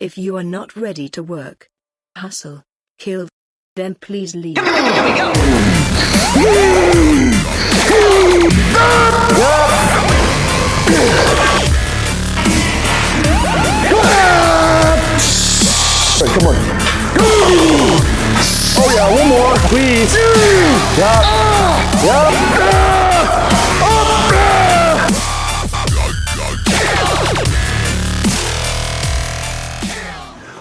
If you are not ready to work, hustle, kill, then please leave. Come on, here we go! Come on. Oh yeah, one more, please.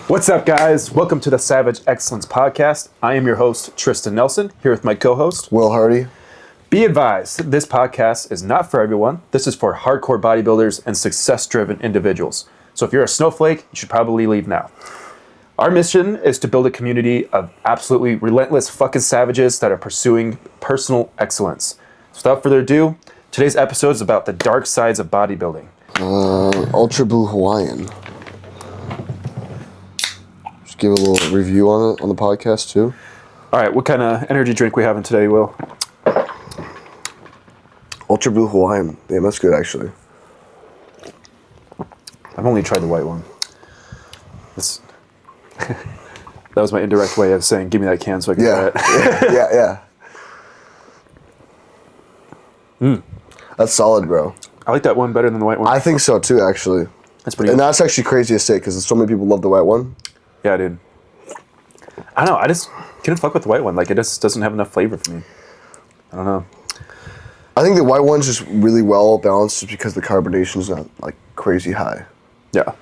What's up, guys? Welcome to the Savage Excellence Podcast. I am your host, Tristan Nelson, here with my co-host, Will Hardy. Be advised, this podcast is not for everyone. This is for hardcore bodybuilders and success-driven individuals. So if you're a snowflake, you should probably leave now. Our mission is to build a community of absolutely relentless fucking savages that are pursuing personal excellence. So without further ado, today's episode is about the dark sides of bodybuilding. Ultra Blue Hawaiian. Just give a little review on it on the podcast too. All right, what kind of energy drink we having today, Will? Ultra Blue Hawaiian. Damn, that's good actually. I've only tried the white one. This, that was my indirect way of saying, give me that can so I can try it. Yeah. That's solid, bro. I like that one better than the white one. I think so too, actually. That's pretty And good. that's actually crazy to say because so many people love the white one. Yeah, dude. I don't know. I just couldn't fuck with the white one. Like, it just doesn't have enough flavor for me. I don't know. I think the white one's just really well balanced just because the carbonation's not like crazy high. Yeah. I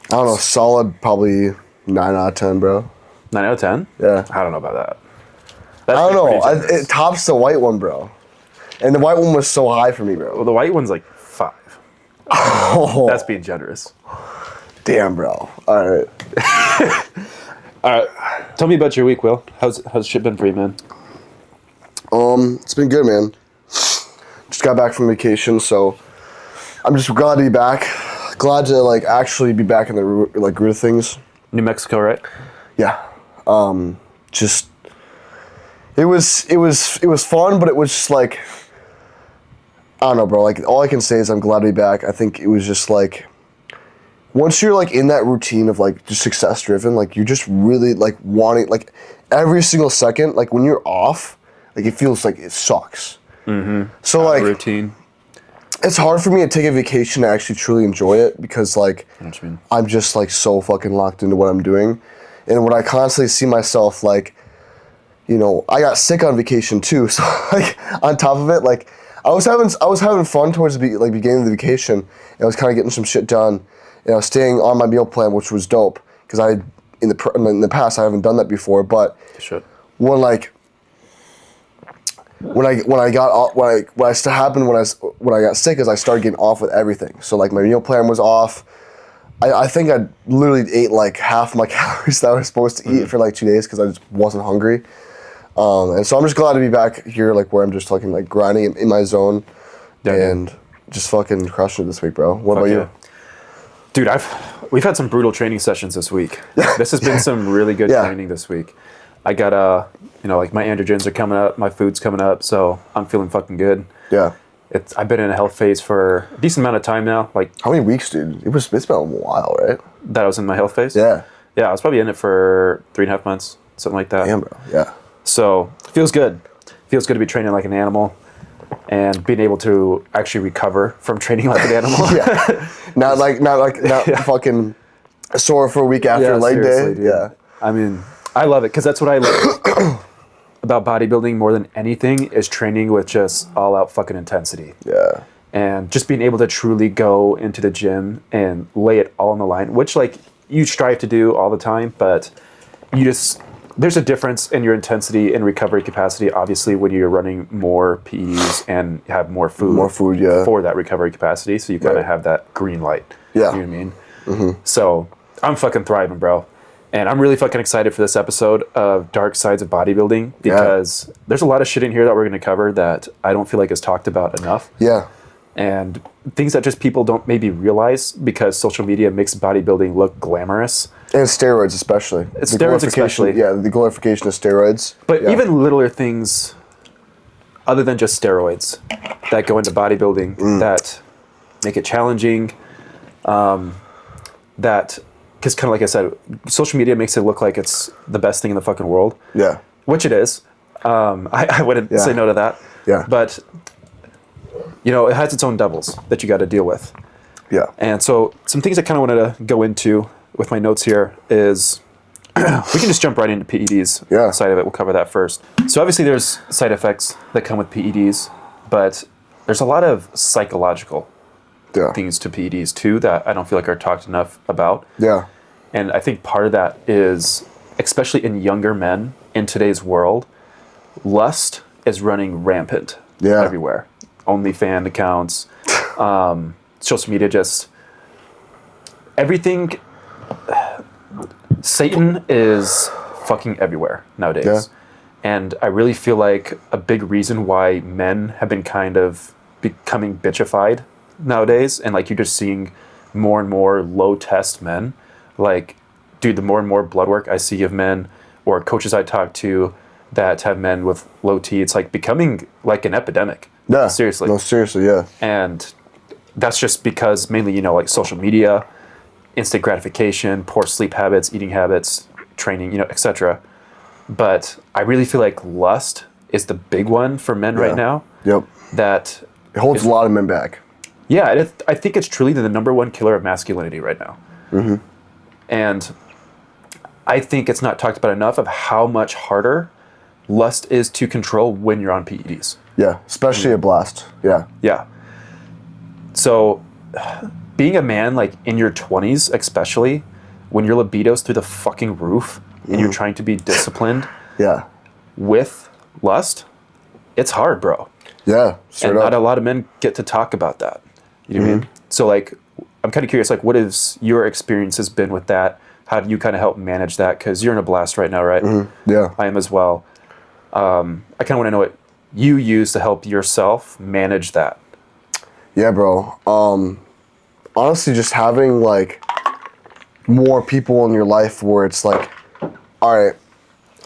don't know, solid probably 9 out of 10, bro. 9 out of 10? Yeah. I don't know about that. I don't know. pretty generous. It tops the white one, bro. And the white one was so high for me, bro. Well, the white one's like 5. Oh, That's being generous. damn, bro. All right. All right. Tell me about your week, Will. How's shit been for you, man? It's been good, man. Just got back from vacation, so I'm just glad to be back. Glad to like actually be back in the root of things. New Mexico, right? Yeah. Just it was fun, but it was just like I don't know, bro. Like all I can say is I'm glad to be back. I think it was just like once you're like in that routine of like just success driven, like you're just really like wanting like every single second. Like when you're off, like it feels like it sucks. Mm-hmm. So like routine. it's hard for me to take a vacation to actually truly enjoy it because like I know what you mean. I'm just like so fucking locked into what I'm doing. And when I constantly see myself like, you know, I got sick on vacation too. So like on top of it, like I was having fun towards the beginning of the vacation and I was kind of getting some shit done and I was staying on my meal plan, which was dope because in the past I haven't done that before. But when I got sick is I started getting off with everything. So like my meal plan was off. I think I literally ate like half my calories that I was supposed to eat for like 2 days because I just wasn't hungry. And so I'm just glad to be back here, like where I'm just fucking like grinding in my zone and just fucking crushing it this week, bro. What about you? Dude, we've had some brutal training sessions this week. This has been some really good training this week. I got like my androgens are coming up, my food's coming up, so I'm feeling fucking good. Yeah. I've been in a health phase for a decent amount of time now. Like how many weeks, dude? It's been a while, right? That I was in my health phase? Yeah. Yeah, I was probably in it for 3.5 months, something like that. Damn, bro. Yeah. So it feels good. Feels good to be training like an animal and being able to actually recover from training like an animal. Yeah. Not fucking sore for a week after leg day. Dude. Yeah. I mean, I love it because that's what I love about bodybuilding more than anything is training with just all out fucking intensity. Yeah. And just being able to truly go into the gym and lay it all on the line, which like you strive to do all the time, but there's a difference in your intensity and recovery capacity, obviously, when you're running more PEs and have more food. More food, yeah. For that recovery capacity, so you kind of have that green light. Yeah. You know what I mean? Mm-hmm. So I'm fucking thriving, bro. And I'm really fucking excited for this episode of Dark Sides of Bodybuilding because there's a lot of shit in here that we're going to cover that I don't feel like is talked about enough. Yeah. And things that just people don't maybe realize because social media makes bodybuilding look glamorous. And steroids especially. Steroids especially. Yeah, the glorification of steroids. But even littler things other than just steroids that go into bodybuilding that make it challenging. that, because kind of like I said, social media makes it look like it's the best thing in the fucking world. Yeah. Which it is. I wouldn't say no to that. Yeah. But, you know, it has its own devils that you got to deal with. Yeah. And so some things I kind of wanted to go into with my notes here is we can just jump right into PEDs side of it. We'll cover that first. So obviously there's side effects that come with PEDs, but there's a lot of psychological things to PEDs too that I don't feel like are talked enough about. Yeah. And I think part of that is, especially in younger men in today's world, lust is running rampant everywhere. OnlyFans accounts, social media, just everything. Satan is fucking everywhere nowadays. Yeah. And I really feel like a big reason why men have been kind of becoming bitchified nowadays, and like you're just seeing more and more low test men. Like, dude, the more and more blood work I see of men or coaches I talk to that have men with low T, it's like becoming like an epidemic. Yeah. Seriously. No, seriously, yeah. And that's just because mainly, you know, like social media, instant gratification, poor sleep habits, eating habits, training, you know, etc. But I really feel like lust is the big one for men right now. Yep. That it holds a lot of men back. Yeah, I think it's truly the number one killer of masculinity right now. Mm-hmm. And I think it's not talked about enough of how much harder lust is to control when you're on PEDs. Yeah, especially a blast. Yeah. Yeah. So being a man, like in your 20s, especially when your libido's through the fucking roof and you're trying to be disciplined with lust, it's hard, bro. Yeah, and not a lot of men get to talk about that. You know what I mean? So like, I'm kind of curious, like, what has your experiences been with that? How do you kind of help manage that? Because you're in a blast right now, right? Yeah. I am as well. I kind of want to know what you use to help yourself manage that. Yeah, bro. Honestly, just having like more people in your life where it's like, all right,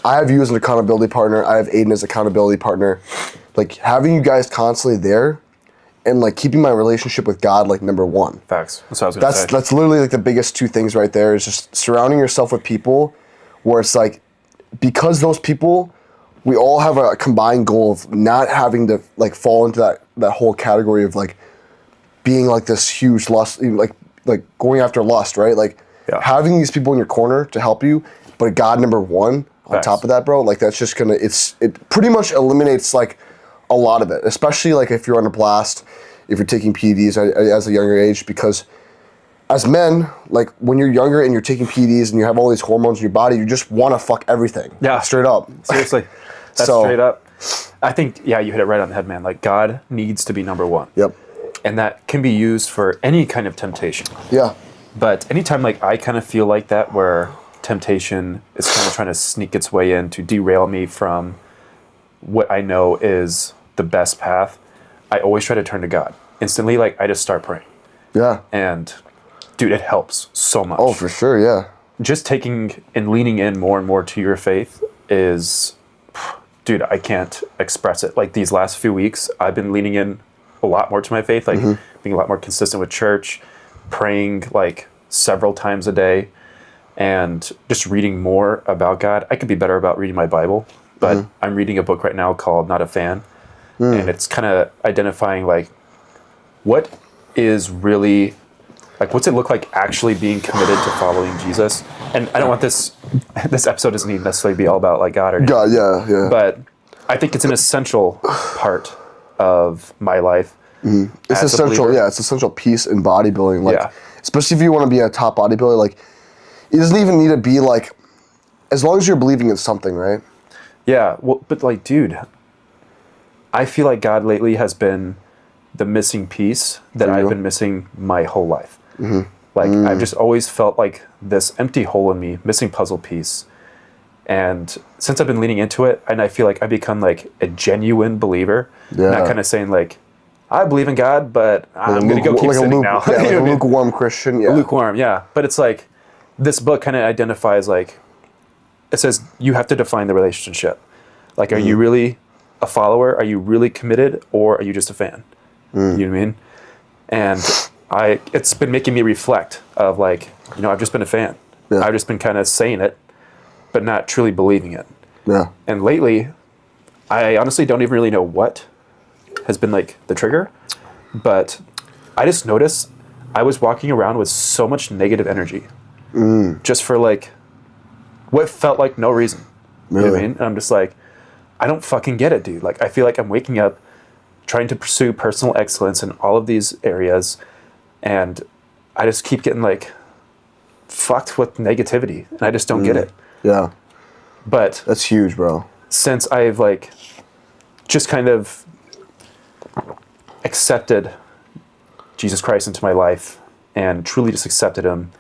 I have you as an accountability partner. I have Aiden as accountability partner. Like having you guys constantly there and like keeping my relationship with God like number one. Facts. That's what I was going to say. That's literally like the biggest two things right there is just surrounding yourself with people where it's like, because those people, we all have a combined goal of not having to like fall into that whole category of like being like this huge lust, like going after lust, right? Like having these people in your corner to help you, but God number one on top of that, bro, like that's just gonna, it pretty much eliminates like a lot of it, especially like if you're on a blast, if you're taking PEDs as a younger age, because as men, like when you're younger and you're taking PEDs and you have all these hormones in your body, you just want to fuck everything. Yeah. Straight up. Seriously. That's straight up. I think, you hit it right on the head, man. Like God needs to be number one. Yep. And that can be used for any kind of temptation. Yeah. But anytime like I kind of feel like that where temptation is kind of trying to sneak its way in to derail me from what I know is the best path, I always try to turn to God. Instantly, like I just start praying. Yeah. And dude, it helps so much. Oh, for sure, yeah. Just taking and leaning in more and more to your faith is, dude, I can't express it. Like these last few weeks, I've been leaning in a lot more to my faith, like being a lot more consistent with church, praying like several times a day, and just reading more about God. I could be better about reading my Bible, but I'm reading a book right now called Not a Fan, and it's kind of identifying like what is really, like what's it look like actually being committed to following Jesus. And I don't want this episode doesn't need to necessarily be all about like God or anything. God, yeah. But I think it's an essential part of my life. It's essential, it's essential piece in bodybuilding. Like, especially if you want to be a top bodybuilder, like, it doesn't even need to be like, as long as you're believing in something, right? Yeah, well, but like, dude, I feel like God lately has been the missing piece that I've been missing my whole life. Like, I've just always felt like this empty hole in me, missing puzzle piece. And since I've been leaning into it, and I feel like I've become like a genuine believer, not kind of saying like, I believe in God, but I'm going to go keep sinning now. Yeah, like a lukewarm Christian. Yeah. Lukewarm, yeah. But it's like, this book kind of identifies like, it says you have to define the relationship. Like, are you really a follower? Are you really committed? Or are you just a fan? You know what I mean? And it's been making me reflect of like, I've just been a fan. Yeah. I've just been kind of saying it, but not truly believing it. Yeah. And lately, I honestly don't even really know what has been like the trigger, but I just noticed I was walking around with so much negative energy just for like what felt like no reason. Really? You know what I mean? And I'm just like, I don't fucking get it, dude. Like, I feel like I'm waking up trying to pursue personal excellence in all of these areas, and I just keep getting like fucked with negativity, and I just don't get it. Yeah. But That's huge, bro. since I've like just kind of accepted Jesus Christ into my life and truly just accepted him,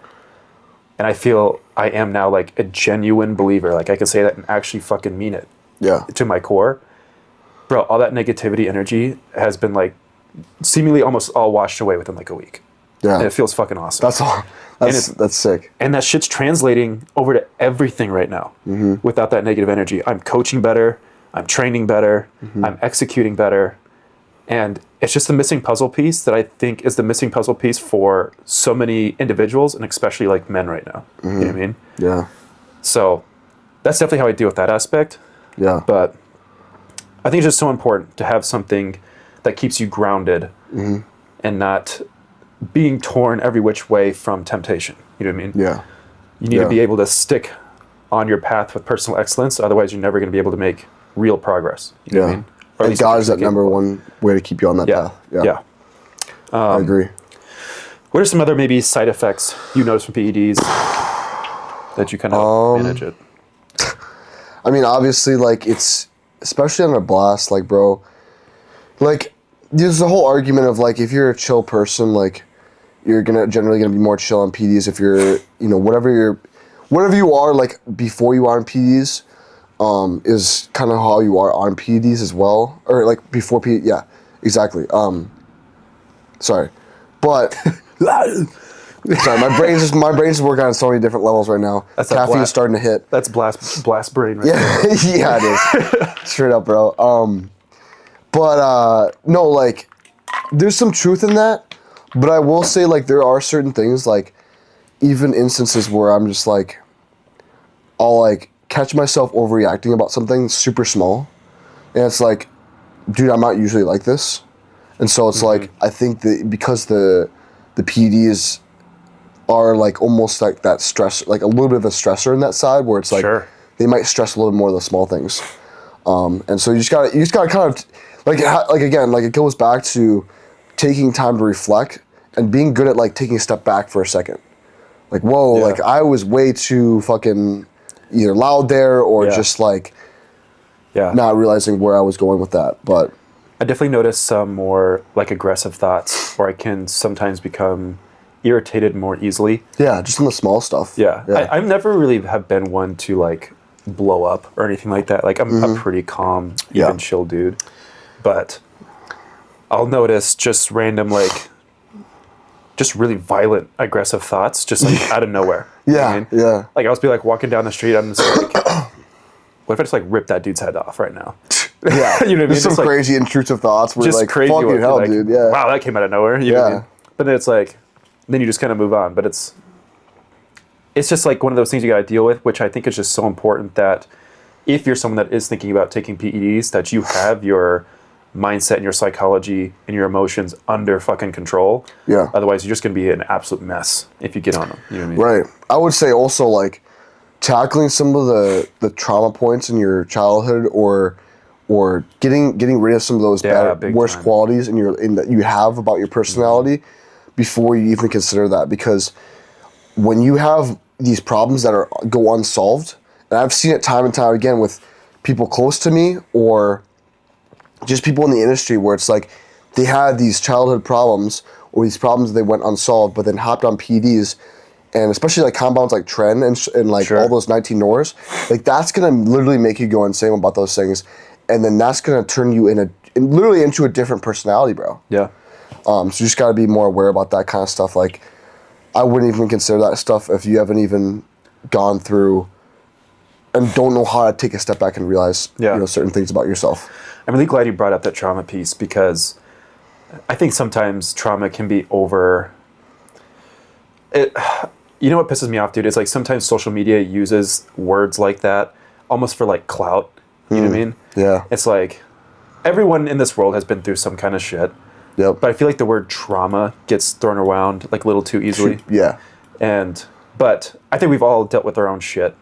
and I feel I am now like a genuine believer, like I can say that and actually fucking mean it Yeah. to my core, bro, all that negativity energy has been like seemingly almost all washed away within like a week. Yeah. And it feels fucking awesome. That's all. That's sick. And that shit's translating over to everything right now. Without that negative energy, I'm coaching better, I'm training better, I'm executing better. And it's just the missing puzzle piece that I think is the missing puzzle piece for so many individuals, and especially like men right now. You know what I mean? Yeah. So that's definitely how I deal with that aspect. Yeah. But I think it's just so important to have something that keeps you grounded and not being torn every which way from temptation. You know what I mean? Yeah. You need to be able to stick on your path with personal excellence. Otherwise, you're never going to be able to make real progress. You know what I mean? Or at And least God is that capable. number one way to keep you on that path. Yeah. I agree. What are some other maybe side effects you notice from PEDs that you kind of manage it? I mean, obviously, like, it's, especially on a blast, like, bro, like, there's the whole argument of, like, if you're a chill person, like, you're generally gonna be more chill on PEDs. If you're, whatever you are, like, before you are on PEDs, is kind of how you are on PEDs as well. Or, like, before PEDs, yeah, exactly. Sorry. But, sorry, my brain's working on so many different levels right now. Caffeine's starting to hit. That's blast brain right Yeah, there. yeah, it is. Straight up, bro. No, like, there's some truth in that, but I will say, like, there are certain things, like, even instances where I'm just, like, I'll, like, catch myself overreacting about something super small, and it's like, dude, I'm not usually like this, and so it's like, I think that because the PEDs are, like, almost like that stress, like, a little bit of a stressor in that side, where it's like, they might stress a little more of the small things. And so you just gotta kind of, like again, like, it goes back to taking time to reflect and being good at, like, taking a step back for a second. Like, whoa, like, I was way too fucking either loud there or just, like, not realizing where I was going with that. But I definitely notice some more, like, aggressive thoughts, or I can sometimes become irritated more easily. Yeah, just in the small stuff. Yeah. I've never really have been one to, like, blow up or anything like that. Like, I'm a pretty calm, even chill dude. But I'll notice just random, like, just really violent, aggressive thoughts, just, like, out of nowhere. You know what I mean? Yeah. Like, I'll just be, like, walking down the street, I'm just like, what if I just, like, rip that dude's head off right now? Yeah. You know what I mean? There's some Just, like, crazy intrusive thoughts where just you're like, crazy fucking ones, hell, like, dude. Yeah. wow, that came out of nowhere. You know what I mean? But then it's like, then you just kind of move on. But it's just like one of those things you got to deal with, which I think is just so important that if you're someone that is thinking about taking PEDs, that you have your mindset and your psychology and your emotions under fucking control. Yeah. Otherwise, you're just going to be an absolute mess if you get on them. You know what I mean? Right. I would say also, like, tackling some of the trauma points in your childhood, or getting rid of some of those worst qualities that you have about your personality before you even consider that. Because when you have these problems that go unsolved, and I've seen it time and time again with people close to me or just people in the industry, where it's like they had these childhood problems or these problems that they went unsolved, but then hopped on PEDs, and especially like compounds like Tren and like all those 19 Nors, like, that's gonna literally make you go insane about those things, and then that's gonna turn you literally into a different personality, bro. Yeah. So you just gotta be more aware about that kind of stuff. Like, I wouldn't even consider that stuff if you haven't even gone through and don't know how to take a step back and realize certain things about yourself. I'm really glad you brought up that trauma piece, because I think sometimes trauma can be you know what pisses me off, dude? It's like sometimes social media uses words like that almost for like clout. You know what I mean? Yeah. It's like everyone in this world has been through some kind of shit. Yep. But I feel like the word trauma gets thrown around like a little too easily. Yeah. But I think we've all dealt with our own shit.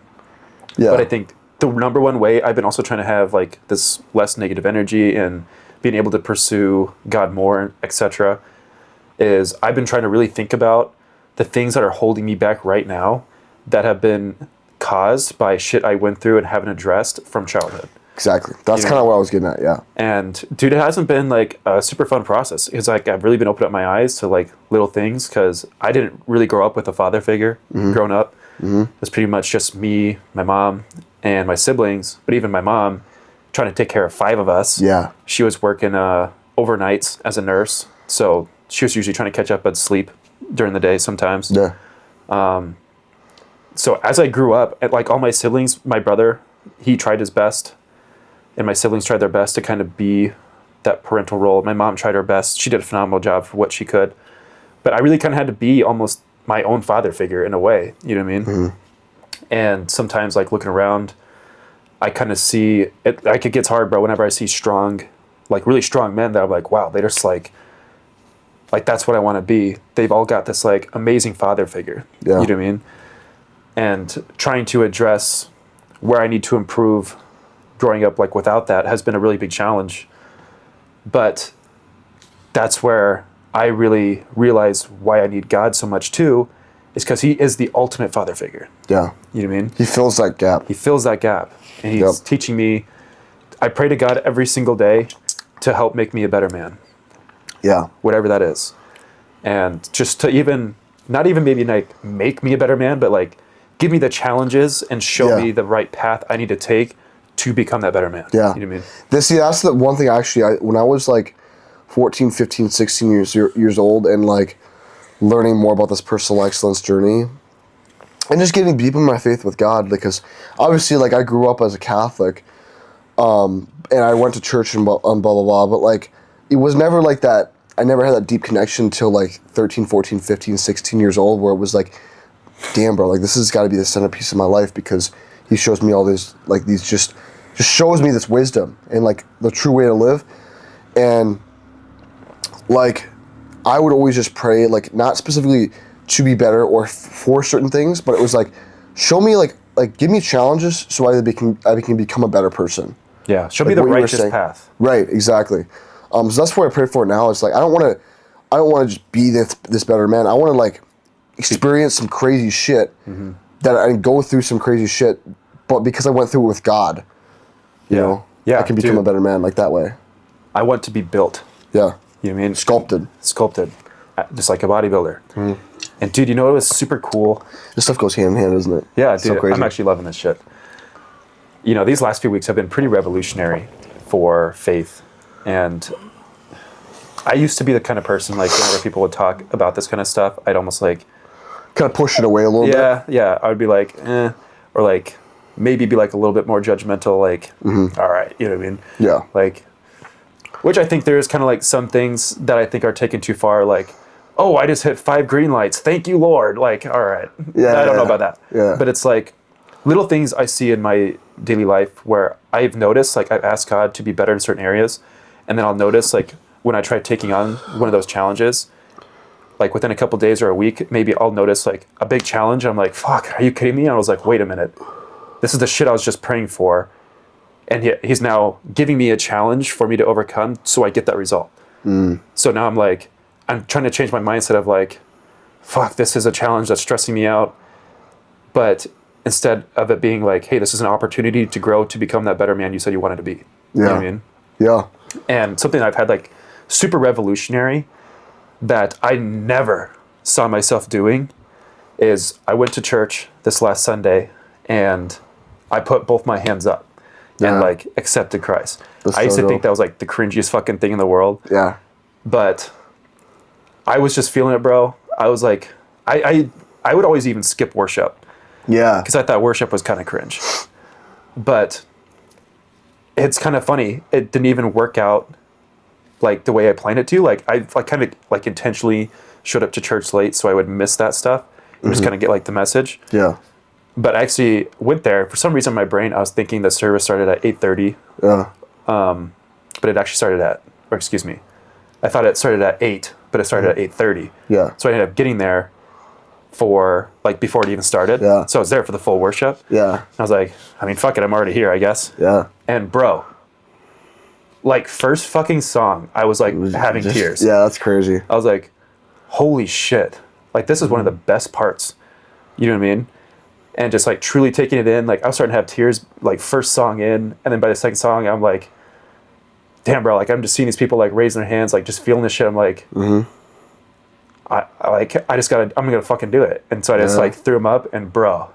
Yeah. But I think the number one way I've been also trying to have like this less negative energy and being able to pursue God more, etc., is I've been trying to really think about the things that are holding me back right now that have been caused by shit I went through and haven't addressed from childhood. Exactly. That's kind of what I was getting at, yeah. And dude, it hasn't been like a super fun process. It's like I've really been opening up my eyes to like little things because I didn't really grow up with a father figure growing up. It was pretty much just me, my mom, and my siblings. But even my mom, trying to take care of 5 of us. Yeah. She was working overnights as a nurse. So she was usually trying to catch up on sleep during the day sometimes. Yeah. So as I grew up, like all my siblings, my brother, he tried his best. And my siblings tried their best to kind of be that parental role. My mom tried her best. She did a phenomenal job for what she could. But I really kind of had to be almost my own father figure in a way. You know what I mean? And sometimes, like, looking around, I kind of see it. Like, it gets hard, bro, whenever I see strong, like, really strong men that I'm like, wow, they're just like that's what I want to be. They've all got this, like, amazing father figure. Yeah. You know what I mean? And trying to address where I need to improve growing up like without that has been a really big challenge. But that's where I really realize why I need God so much too, is because he is the ultimate father figure. Yeah. You know what I mean? He fills that gap. He fills that gap. And he's teaching me. I pray to God every single day to help make me a better man. Yeah. Whatever that is. And just to not even maybe like make me a better man, but like give me the challenges and show me the right path I need to take to become that better man. Yeah. You know what I mean? That's the one thing actually, when I was like 14, 15, 16 years old and like learning more about this personal excellence journey and just getting deep in my faith with God, because obviously like I grew up as a Catholic and I went to church and blah, blah, but like it was never like that. I never had that deep connection until like 13, 14, 15, 16 years old where it was like, damn, bro, like this has got to be the centerpiece of my life because he shows me all this, like these just shows me this wisdom and like the true way to live. And like I would always just pray, like not specifically to be better or for certain things, but it was like, show me like give me challenges so I can become a better person. Yeah, show like me the righteous path. Right, exactly. So that's what I pray for now. It's like I don't want to just be this better man. I want to like experience some crazy shit that I go through some crazy shit, but because I went through it with God, you know, I can become a better man like that way. I want to be built. Yeah. You know what I mean? Sculpted, just like a bodybuilder. And dude, you know what was super cool? This stuff goes hand in hand, doesn't it? Yeah, it's dude, so crazy. I'm actually loving this shit. You know, these last few weeks have been pretty revolutionary for faith. And I used to be the kind of person, like, whenever people would talk about this kind of stuff, I'd almost, like... kind of push it away a little bit? Yeah. I would be like, eh. Or, like, maybe be, like, a little bit more judgmental, like, all right, you know what I mean? Yeah. Like, which I think there's kind of, like, some things that I think are taken too far, like, oh, I just hit 5 green lights. Thank you, Lord. Like, all right. Yeah, I don't know about that. Yeah. But it's, like, little things I see in my daily life where I've noticed, like, I've asked God to be better in certain areas, and then I'll notice, like, when I try taking on one of those challenges, like, within a couple days or a week, maybe I'll notice, like, a big challenge. I'm like, fuck, are you kidding me? And I was like, wait a minute. This is the shit I was just praying for. And he's now giving me a challenge for me to overcome so I get that result. So now I'm like, I'm trying to change my mindset of like, fuck, this is a challenge that's stressing me out. But instead of it being like, hey, this is an opportunity to grow to become that better man you said you wanted to be. You know what I mean? Yeah. And something I've had like super revolutionary that I never saw myself doing is I went to church this last Sunday and I put both my hands up and like accepted Christ. I used to think that was like the cringiest fucking thing in the world. Yeah. But I was just feeling it, bro. I was like, I would always even skip worship. Yeah. Because I thought worship was kind of cringe. But it's kind of funny. It didn't even work out like the way I planned it to. Like I kind of like intentionally showed up to church late so I would miss that stuff. and just kind of get like the message. Yeah. But I actually went there. For some reason in my brain, I was thinking the service started at 8:30. Yeah. But it actually started at, or excuse me, I thought it started at 8, but it started at 8:30. Yeah. So I ended up getting there for, like, before it even started. Yeah. So I was there for the full worship. Yeah. And I was like, I mean, fuck it, I'm already here, I guess. Yeah. And bro, like, first fucking song, I was like having tears. Yeah, that's crazy. I was like, holy shit. Like, this is one of the best parts. You know what I mean? And just like truly taking it in. Like, I was starting to have tears, like, first song in. And then by the second song, I'm like, damn, bro, like, I'm just seeing these people like raising their hands, like, just feeling this shit. I'm like, I'm gonna fucking do it. And so I just like threw them up, and bro,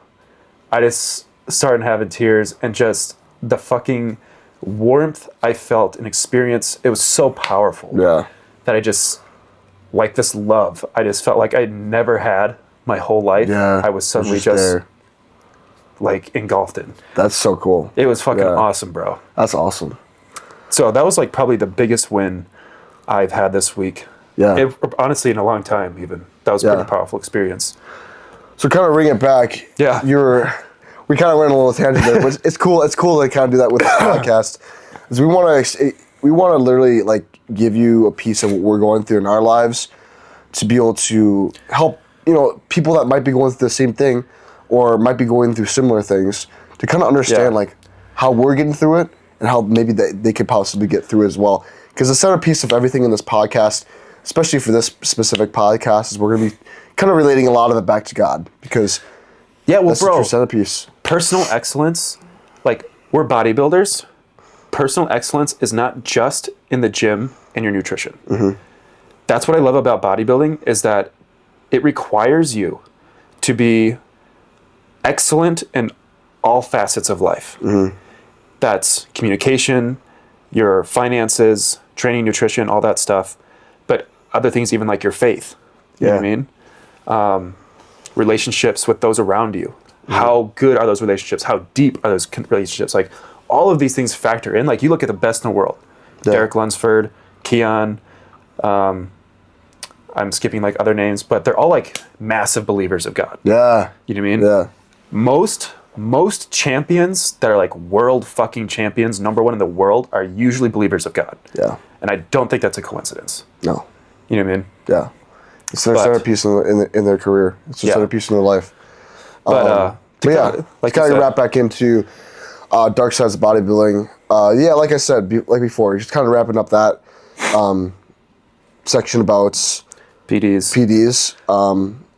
I just started having tears, and just the fucking warmth I felt and experience, it was so powerful. Yeah. That I just, like, this love, I just felt like I'd never had my whole life. Yeah. I was suddenly just like engulfed in. That's so cool. It was fucking awesome, bro. That's awesome. So that was like probably the biggest win I've had this week. Yeah. Honestly, in a long time, even. That was a pretty powerful experience. So kind of bring it back. Yeah. We kind of went on a little tangent there, but it's cool. It's cool to kind of do that with the podcast. Because we want to literally like give you a piece of what we're going through in our lives to be able to help, people that might be going through the same thing or might be going through similar things to kind of understand like how we're getting through it and how maybe they could possibly get through it as well. Because the centerpiece of everything in this podcast, especially for this specific podcast, is we're going to be kind of relating a lot of it back to God, because that's the true centerpiece. Personal excellence, like, we're bodybuilders. Personal excellence is not just in the gym and your nutrition. Mm-hmm. That's what I love about bodybuilding, is that it requires you to be excellent in all facets of life. Mm-hmm. That's communication, your finances, training, nutrition, all that stuff. But other things, even like your faith. You know what I mean? Relationships with those around you. Mm-hmm. How good are those relationships? How deep are those relationships? Like, all of these things factor in. Like, you look at the best in the world. Yeah. Derek Lunsford, Keon, I'm skipping like other names, but they're all like massive believers of God. Yeah. You know what I mean? Yeah. Most champions that are like world fucking champions, number one in the world, are usually believers of God. Yeah. And I don't think that's a coincidence. No. You know what I mean? Yeah. It's their centerpiece in their career. It's their centerpiece in their life. But like kind of wrap back into dark sides of bodybuilding. Like I said, like before, just kind of wrapping up that section about PDs.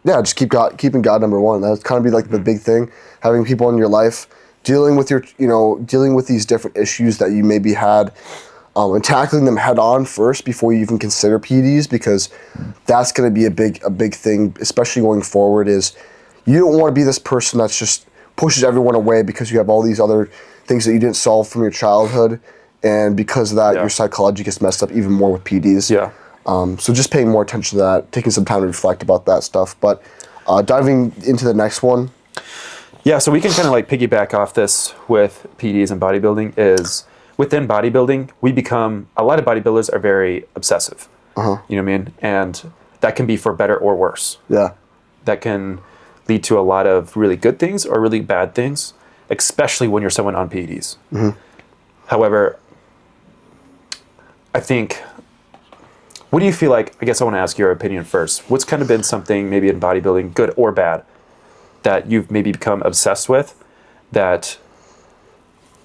Just keeping God number one. That's kind of be like the big thing. Having people in your life, dealing with these different issues that you maybe had, and tackling them head on first before you even consider PDs, because that's going to be a big thing, especially going forward. Is you don't want to be this person that's just pushes everyone away because you have all these other things that you didn't solve from your childhood, and because of that, your psychology gets messed up even more with PDs. Yeah. So just paying more attention to that, taking some time to reflect about that stuff. But diving into the next one. Yeah, so we can kind of like piggyback off this with PDs and bodybuilding. Is within bodybuilding, a lot of bodybuilders are very obsessive. Uh-huh. You know what I mean? And that can be for better or worse. Yeah. That can lead to a lot of really good things or really bad things, especially when you're someone on PEDs. Mm-hmm. However, I think, what do you feel like, I guess I want to ask your opinion first. What's kind of been something maybe in bodybuilding, good or bad, that you've maybe become obsessed with, that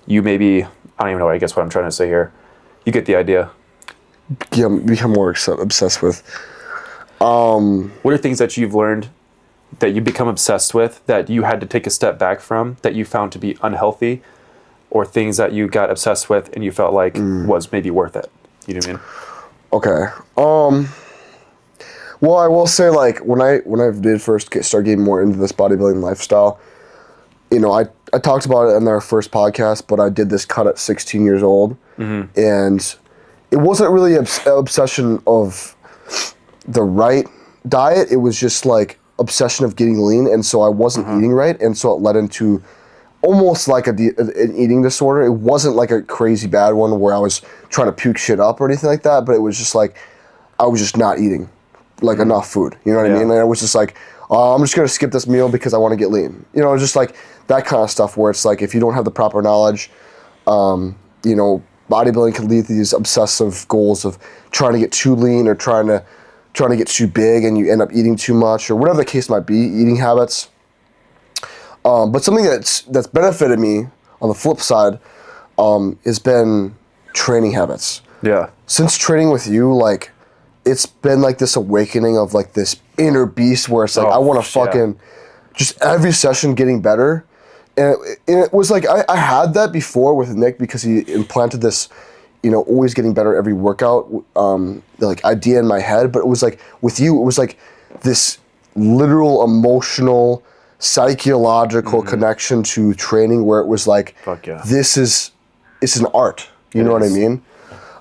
you maybe, I don't even know, I guess what I'm trying to say here. You get the idea. Yeah, become more obsessed with. What are things that you've learned that you become obsessed with, that you had to take a step back from, that you found to be unhealthy, or things that you got obsessed with and you felt like was maybe worth it? You know what I mean? Okay. Well, I will say, like, when I did first start getting more into this bodybuilding lifestyle, I talked about it in our first podcast, but I did this cut at 16 years old, and it wasn't really an obsession of the right diet. It was just like obsession of getting lean, and so I wasn't eating right, and so it led into almost like an eating disorder. It wasn't like a crazy bad one where I was trying to puke shit up or anything like that, but it was just like I was just not eating like enough food. You know what I mean? And it was just like I'm just going to skip this meal because I want to get lean. You know, just like that kind of stuff where it's like if you don't have the proper knowledge, you know, bodybuilding can lead to these obsessive goals of trying to get too lean or trying to get too big, and you end up eating too much or whatever the case might be, eating habits. But something that's benefited me on the flip side has been training habits. Yeah. Since training with you, like, it's been like this awakening of like this inner beast where it's like, I want to fucking just every session getting better. And it was like, I had that before with Nick because he implanted this, you know, always getting better every workout, the like idea in my head. But it was like with you, it was like this literal emotional, psychological connection to training where it was like, it's an art. You know what I mean?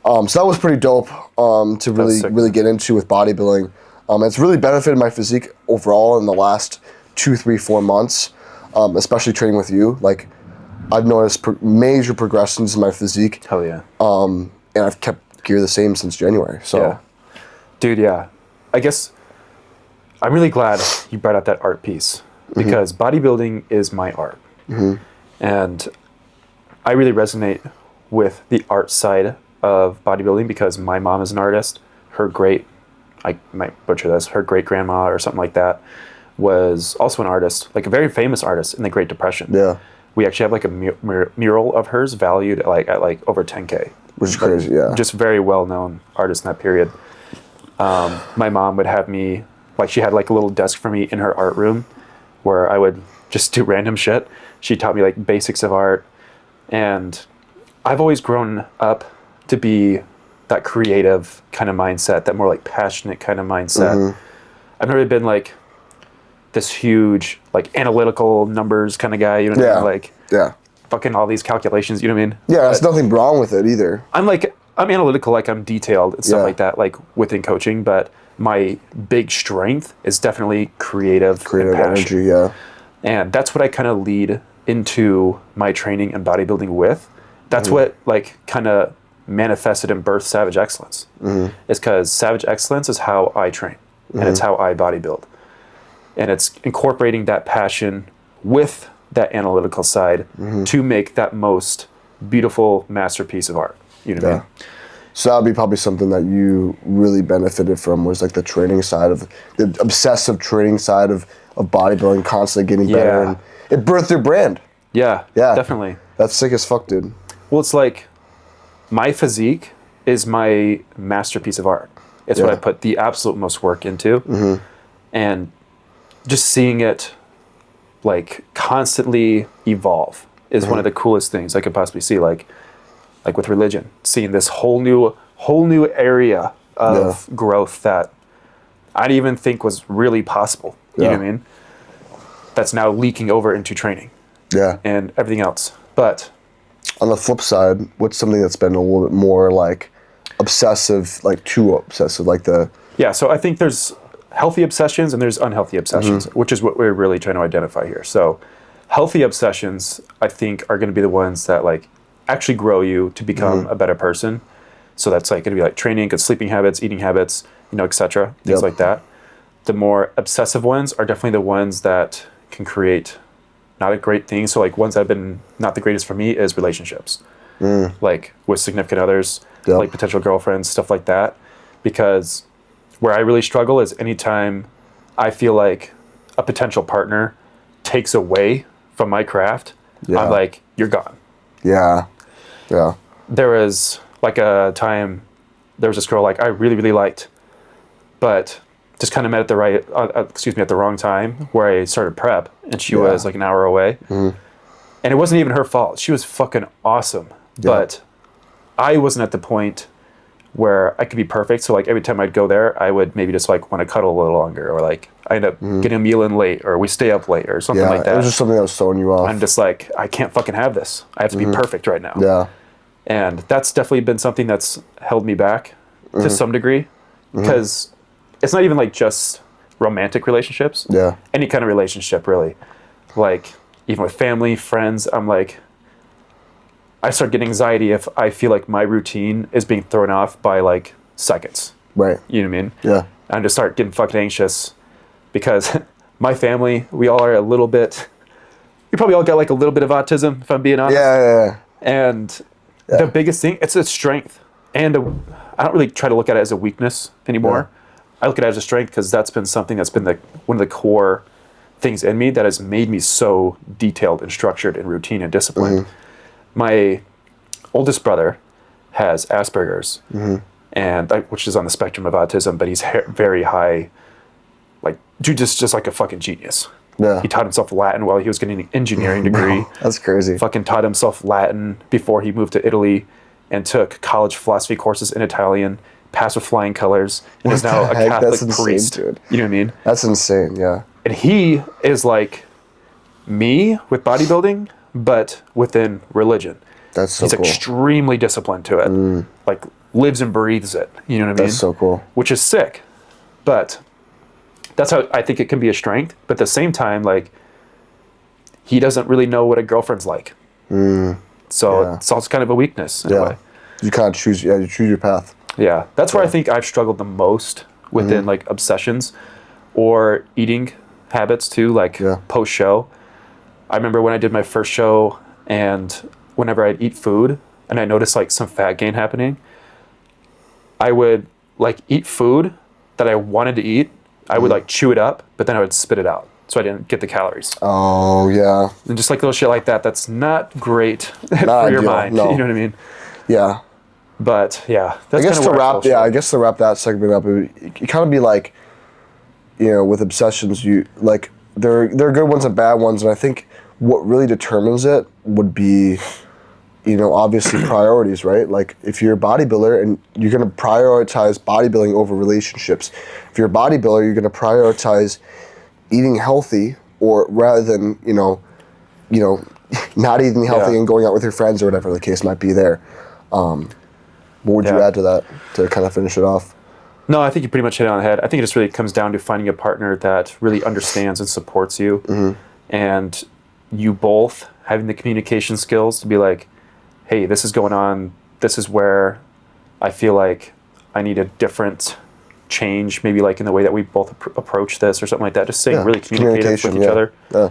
So that was pretty dope to really get into with bodybuilding. It's really benefited my physique overall in the last 2, 3, 4 months, especially training with you. Like, I've noticed major progressions in my physique. Hell yeah. And I've kept gear the same since January. So, yeah. Dude, yeah. I guess I'm really glad you brought up that art piece because bodybuilding is my art. And I really resonate with the art side of bodybuilding because my mom is an artist. Her great, I might butcher this, her great grandma or something like that was also an artist, like a very famous artist in the Great Depression. Yeah. We actually have like a mural of hers valued at like over 10K. Which is crazy, yeah. Just very well-known artist in that period. My mom would have me, like she had like a little desk for me in her art room where I would just do random shit. She taught me like basics of art. And I've always grown up to be that creative kind of mindset, that more like passionate kind of mindset. I've never been like this huge, like analytical numbers kind of guy, you know what I mean? Like, fucking all these calculations, you know what I mean? Yeah, there's nothing wrong with it either. I'm analytical, like I'm detailed and stuff like that, like within coaching, but my big strength is definitely creative energy, yeah. And that's what I kind of lead into my training and bodybuilding with. That's what like kind of manifested and birthed Savage Excellence. Is because Savage Excellence is how I train and it's how I bodybuild. And it's incorporating that passion with that analytical side to make that most beautiful masterpiece of art. You know what I mean? So that would be probably something that you really benefited from was like the training side of the obsessive training side of bodybuilding, constantly getting better. And it birthed your brand. Yeah, definitely. That's sick as fuck, dude. Well, it's like my physique is my masterpiece of art. It's what I put the absolute most work into. And just seeing it like constantly evolve is one of the coolest things I could possibly see. Like with religion, seeing this whole new area of growth that I didn't even think was really possible. You know what I mean? That's now leaking over into training. And everything else. But on the flip side, what's something that's been a little bit more like obsessive, like too obsessive, like the... Yeah, so I think there's healthy obsessions and there's unhealthy obsessions, which is what we're really trying to identify here. So healthy obsessions, I think, are going to be the ones that like actually grow you to become a better person. So that's like going to be like training, good sleeping habits, eating habits, you know, etc. Things like that. The more obsessive ones are definitely the ones that can create not a great thing. So like ones that have been not the greatest for me is relationships, like with significant others, like potential girlfriends, stuff like that. Because where I really struggle is anytime I feel like a potential partner takes away from my craft, I'm like, you're gone. There was like a time, there was this girl like I really, really liked, but just kind of met at the wrong time where I started prep and she was like an hour away. And it wasn't even her fault. She was fucking awesome. But I wasn't at the point where I could be perfect. So like every time I'd go there, I would maybe just like want to cuddle a little longer, or like I end up getting a meal in late, or we stay up late or something like that. It was just something that was throwing you off. I'm just like, I can't fucking have this. I have to be perfect right now. And that's definitely been something that's held me back to some degree, because it's not even like just romantic relationships. Any kind of relationship, really. Like even with family, friends, I'm like, I start getting anxiety if I feel like my routine is being thrown off by like seconds. You know what I mean? I just start getting fucking anxious because my family, we all are a little bit, we probably all got like a little bit of autism, if I'm being honest. Yeah. And the biggest thing, it's a strength. And I don't really try to look at it as a weakness anymore. I look at it as a strength because that's been something that's been one of the core things in me that has made me so detailed and structured and routine and disciplined. My oldest brother has Asperger's, and which is on the spectrum of autism, but he's very high, like, dude, just like a fucking genius. Yeah. He taught himself Latin while he was getting an engineering degree. That's crazy. Fucking taught himself Latin before he moved to Italy and took college philosophy courses in Italian, passed with flying colors, and is now a Catholic priest. Dude. You know what I mean? That's insane, yeah. And he is like me with bodybuilding, but within religion. That's so He's cool. extremely disciplined to it. Like, lives and breathes it. You know what I mean? That's so cool. Which is sick. But that's how I think it can be a strength. But at the same time, like, he doesn't really know what a girlfriend's like. So it's also kind of a weakness in a way. You kind of choose, you choose your path. Yeah. That's where I think I've struggled the most within like obsessions or eating habits too, like post show. I remember when I did my first show, and whenever I'd eat food and I noticed like some fat gain happening, I would like eat food that I wanted to eat. I would like chew it up, but then I would spit it out, so I didn't get the calories. Oh, yeah. And just like little shit like that, that's not great for your mind. No. You know what I mean? Yeah. But yeah, that's I guess kind of I guess to wrap that segment up, it kind of be like, you know, with obsessions, you like there are good ones and bad ones, and I think what really determines it would be, you know, obviously priorities, right? Like if you're a bodybuilder and you're going to prioritize bodybuilding over relationships. If you're a bodybuilder, you're going to prioritize eating healthy, or rather than, you know, not eating healthy and going out with your friends or whatever the case might be there. What would you add to that to kind of finish it off? No, I think you pretty much hit it on the head. I think it just really comes down to finding a partner that really understands and supports you, and you both having the communication skills to be like, hey, this is going on. This is where I feel like I need a different change, maybe like in the way that we both approach this or something like that. Just saying really communicative with each other. Yeah.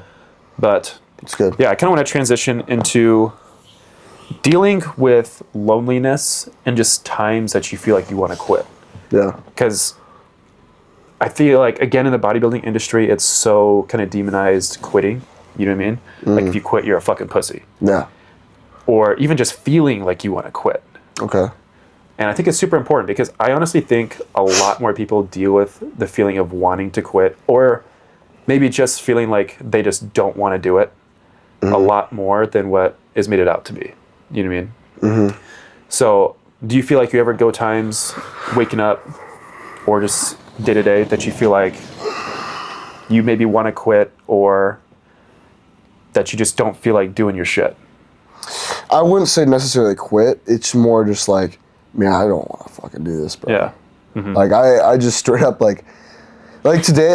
But it's good. Yeah, I kind of want to transition into dealing with loneliness and just times that you feel like you want to quit. Yeah. Because I feel like, again, in the bodybuilding industry, it's so kind of demonized quitting. You know what I mean? Like, if you quit, you're a fucking pussy. Yeah. Or even just feeling like you want to quit. Okay. And I think it's super important because I honestly think a lot more people deal with the feeling of wanting to quit, or maybe just feeling like they just don't want to do it a lot more than what is made it out to be. You know what I mean? So do you feel like you ever go times waking up or just day to day that you feel like you maybe want to quit, or that you just don't feel like doing your shit? I wouldn't say necessarily quit. It's more just like, man, I don't want to fucking do this, bro. Yeah. Like I just straight up like today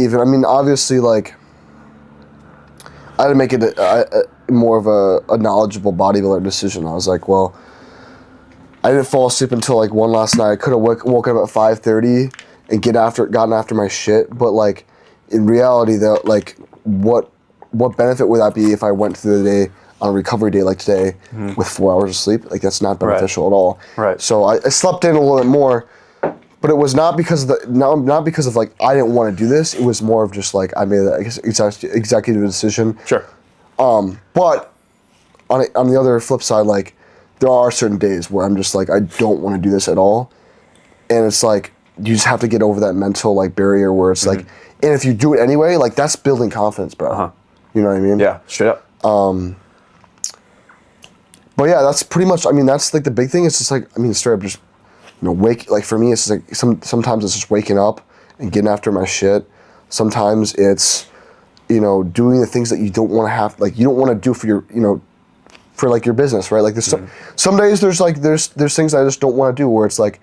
even. I mean, obviously, like I had to make it more of a knowledgeable bodybuilder decision. I was like, well, I didn't fall asleep until like 1 last night. I could have woken up at 5:30 and gotten after my shit. But like in reality, though, like what benefit would that be if I went through the day on a recovery day like today with 4 hours of sleep? Like that's not beneficial at all. Right. So I slept in a little bit more, but it was not because of like I didn't want to do this. It was more of just like I made that executive decision. Sure. But on the other flip side, like there are certain days where I'm just like I don't want to do this at all, and it's like you just have to get over that mental like barrier where it's like, and if you do it anyway, like that's building confidence, bro. You know what I mean? Yeah, straight up. But yeah, that's pretty much. I mean, that's like the big thing. It's just like straight up, just like for me, it's like sometimes it's just waking up and getting after my shit. Sometimes it's doing the things that you don't want to have, like you don't want to do for your for like your business, right? Like there's some days there's things I just don't want to do where it's like,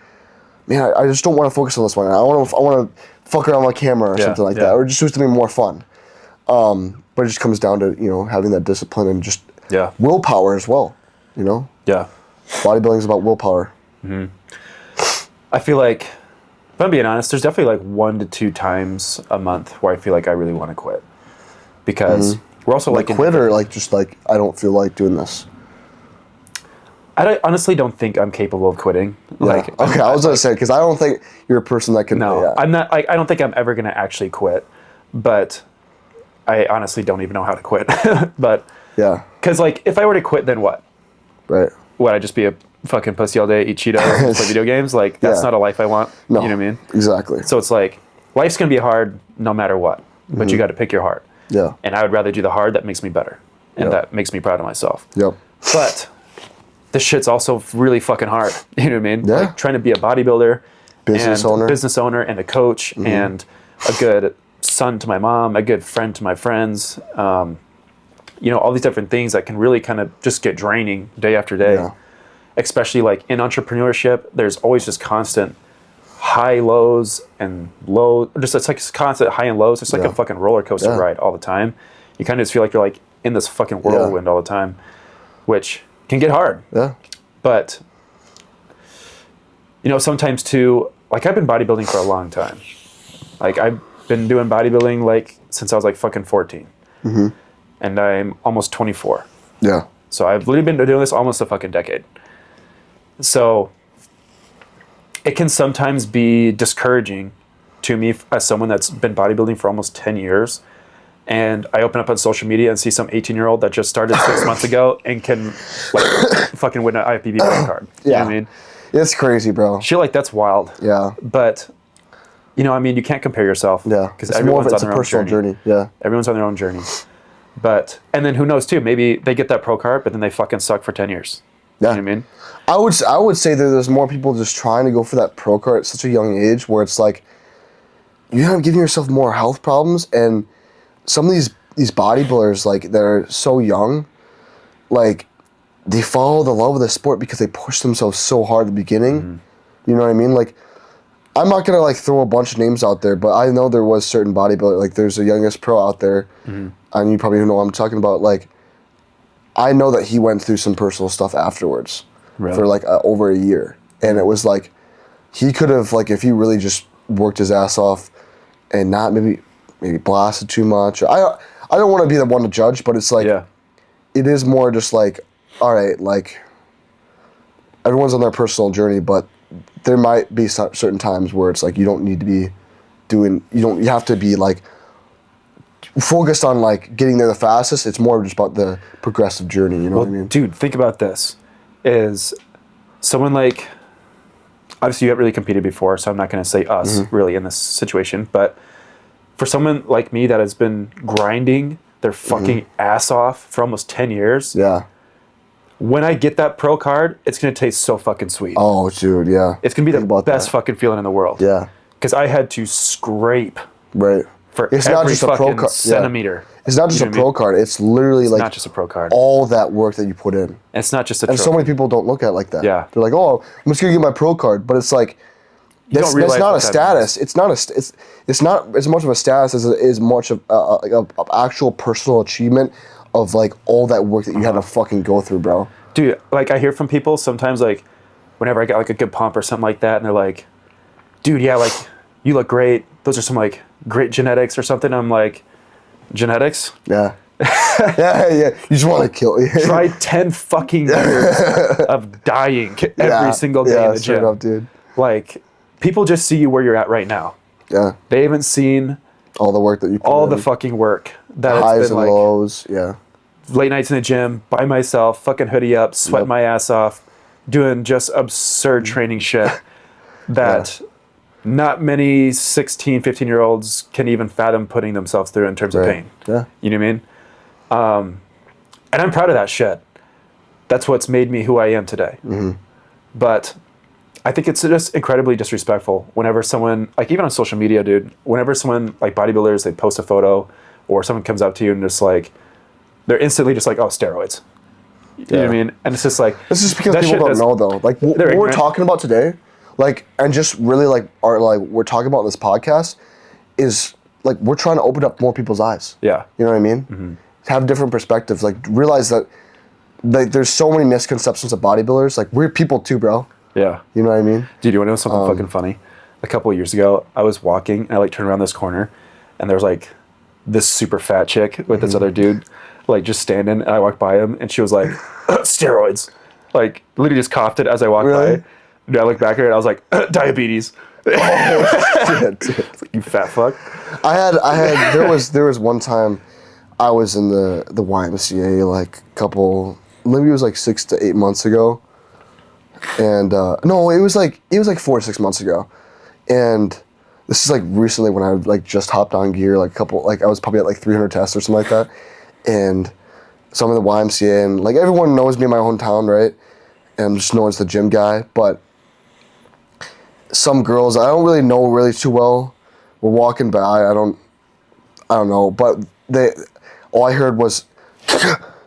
man, I just don't want to focus on this one. I want to fuck around with my camera or something like that, or just do something more fun. But it just comes down to having that discipline and just willpower as well. Yeah. Bodybuilding is about willpower. I feel like If I'm being honest, there's definitely like 1 to 2 times a month where I feel like I really want to quit. Because we're also like quit or like just like I don't feel like doing this. Honestly don't think I'm capable of quitting. Yeah. Like, okay, I was gonna say because I don't think you're a person that can. no, Yeah. I'm not. I don't think I'm ever gonna actually quit. But I honestly don't even know how to quit. But Yeah. because like if I were to quit, then what? Right. Would I just be a fucking pussy all day, eat Cheetos, and play video games? Like that's Yeah. not a life I want. No. You know what I mean? Exactly. So it's like life's gonna be hard no matter what. But you got to pick your heart. Yeah. And I would rather do the hard that makes me better, and Yep. that makes me proud of myself. Yep. But this shit's also really fucking hard. You know what I mean? Yeah. Like trying to be a bodybuilder, Business owner, and a coach, and a good son to my mom, a good friend to my friends. You know, all these different things that can really kind of just get draining day after day. Yeah. Especially like in entrepreneurship, there's always just constant high lows and low. Just it's like constant high and lows. It's like Yeah. a fucking roller coaster Yeah. ride all the time. You kind of just feel like you're like in this fucking whirlwind all the time, which can get hard. Yeah. But, you know, sometimes too, like I've been bodybuilding for a long time. Like I've been doing bodybuilding like since I was like fucking 14. And I'm almost 24. Yeah. So I've literally been doing this almost a fucking decade. So it can sometimes be discouraging to me as someone that's been bodybuilding for almost 10 years. And I open up on social media and see some 18-year-old that just started 6 months ago and can like fucking win an IFBB pro card. You know what I mean? It's crazy, bro. Shit like that's wild. Yeah. But, you know, I mean, you can't compare yourself. Yeah. Because It's more of everyone's it's on a their own personal journey. Yeah. Everyone's on their own journey. But, and then who knows too, maybe they get that pro card, but then they fucking suck for 10 years. Yeah. You know what I mean? I would say that there's more people just trying to go for that pro card at such a young age where it's like you end up giving yourself more health problems, and some of these bodybuilders like they're so young, like they follow the love of the sport because they push themselves so hard at the beginning. You know what I mean? Like I'm not gonna like throw a bunch of names out there, but I know there was certain bodybuilder like there's a youngest pro out there, and you probably know what I'm talking about. Like I know that he went through some personal stuff afterwards. Really? For like over a year, and it was like he could have like if he really just worked his ass off and not maybe blasted too much. I don't want to be the one to judge, but it's like it is more just like all right, like everyone's on their personal journey, but there might be certain times where it's like you don't need to be doing you have to be like focused on like getting there the fastest. It's more just about the progressive journey. You know what I mean? Dude, think about this. Is someone like, obviously you haven't really competed before, so I'm not going to say us really in this situation, but for someone like me that has been grinding their fucking ass off for almost 10 years, Yeah. when I get that pro card, it's going to taste so fucking sweet. Oh, dude, yeah. It's going to be Think the about best that. fucking feeling in the world. Yeah. Because I had to scrape Right. for It's every not just a pro fucking card. centimeter. It's not just You a know what I pro mean? card. It's literally like Not just a pro card. all that work that you put in. And it's not just a And trophy. so many people don't look at it like that. Yeah. They're like, oh, I'm just gonna get my pro card, but it's like that's don't realize not what a that status. It's not it's not as much of a status as it is much of like a actual personal achievement of like all that work that you had to fucking go through, bro. Dude, like I hear from people sometimes, like whenever I get like a good pump or something like that, and they're like, dude, yeah, like you look great. Those are some like great genetics or something. I'm like, genetics? Yeah. yeah. You just want to kill. Try 10 fucking years of dying every single day in the straight gym. up, dude. Like, people just see you where you're at right now. Yeah. They haven't seen All the work that you put all in. the fucking work that highs it's been and like lows. Yeah. late nights in the gym by myself, fucking hoodie up, sweating my ass off, doing just absurd training shit that not many 16, 15-year-olds can even fathom putting themselves through in terms of pain. Yeah. You know what I mean? And I'm proud of that shit. That's what's made me who I am today. But I think it's just incredibly disrespectful whenever someone, like even on social media, dude, whenever someone, like bodybuilders, they post a photo or someone comes up to you and just like, they're instantly just like, oh, steroids. You know what I mean? And it's just like... This is because that people shit don't know, though. Like, what we're ignorant. talking about today, like, and just really, like, we're talking about in this podcast is, like, we're trying to open up more people's eyes. Yeah. You know what I mean? Have different perspectives. Like, realize that, like, there's so many misconceptions of bodybuilders. Like, we're people too, bro. Yeah. You know what I mean? Dude, you want to know something fucking funny? a couple of years ago, I was walking and I like turned around this corner and there was like this super fat chick with this other dude like just standing, and I walked by him and she was like, steroids. Like literally just coughed it as I walked by. And I looked back at her and I was like, diabetes. Oh, shit, dude. Like, you fat fuck. There was one time I was in the YMCA like maybe it was like 6 to 8 months ago. And no, it was like 4 to 6 months ago. And this is like recently when I like just hopped on gear, like I was probably at like 300 tests or something like that. And so I'm in the YMCA and like everyone knows me in my hometown, right? And I'm just known as the gym guy, but some girls I don't really know really too well were walking by. I don't know, but all I heard was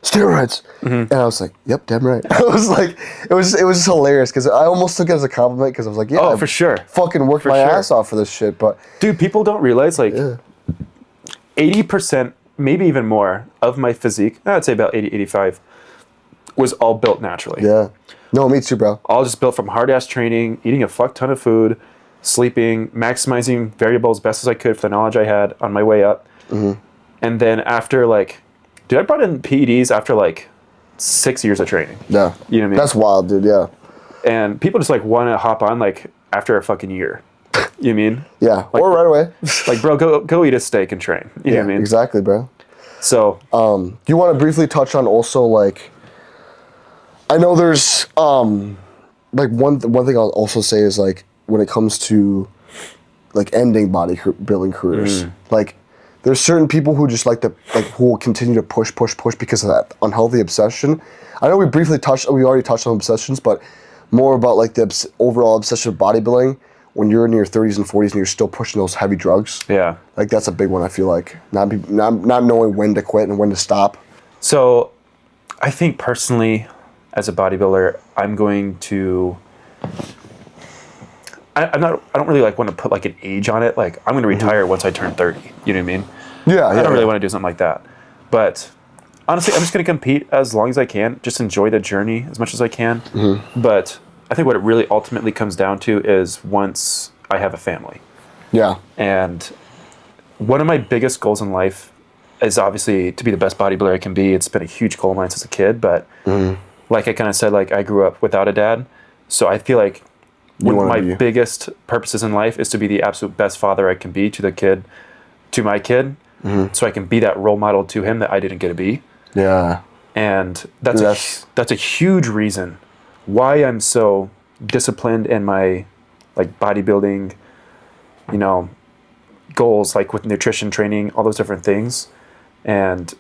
steroids, and I was like, "Yep, damn right." I was like, it was just hilarious because I almost took it as a compliment because I was like, "Yeah, for sure, fucking worked my ass off for this shit." But dude, people don't realize like 80%, maybe even more, of my physique, I'd say about 80, 85, was all built naturally. Yeah. No, me too, bro. All just built from hard-ass training, eating a fuck ton of food, sleeping, maximizing variables best as I could for the knowledge I had on my way up. Mm-hmm. And then after like, dude, I brought in PEDs after like 6 years of training. Yeah. You know what I mean? That's wild, dude, yeah. And people just like want to hop on like after a fucking year. You know what I mean? Yeah, like, or right away. Like, bro, go eat a steak and train. You know what I mean? Exactly, bro. So, do you want to briefly touch on also like, I know there's like one thing I'll also say is like when it comes to like ending bodybuilding careers, like there's certain people who just like who will continue to push because of that unhealthy obsession. I know we already touched on obsessions, but more about like the overall obsession of bodybuilding when you're in your 30s and 40s and you're still pushing those heavy drugs. Yeah, like that's a big one. I feel like not knowing when to quit and when to stop. So, I think personally, as a bodybuilder, I'm going to. I don't really like want to put like an age on it. Like I'm going to retire once I turn 30. You know what I mean? Yeah. I don't really want to do something like that. But honestly, I'm just going to compete as long as I can. Just enjoy the journey as much as I can. Mm-hmm. But I think what it really ultimately comes down to is once I have a family. Yeah. And one of my biggest goals in life is obviously to be the best bodybuilder I can be. It's been a huge goal of mine since a kid. But like I kind of said, like I grew up without a dad. So I feel like one of my biggest purposes in life is to be the absolute best father I can be to my kid, so I can be that role model to him that I didn't get to be. Yeah. And that's a huge reason why I'm so disciplined in my like bodybuilding, goals, like with nutrition training, all those different things. And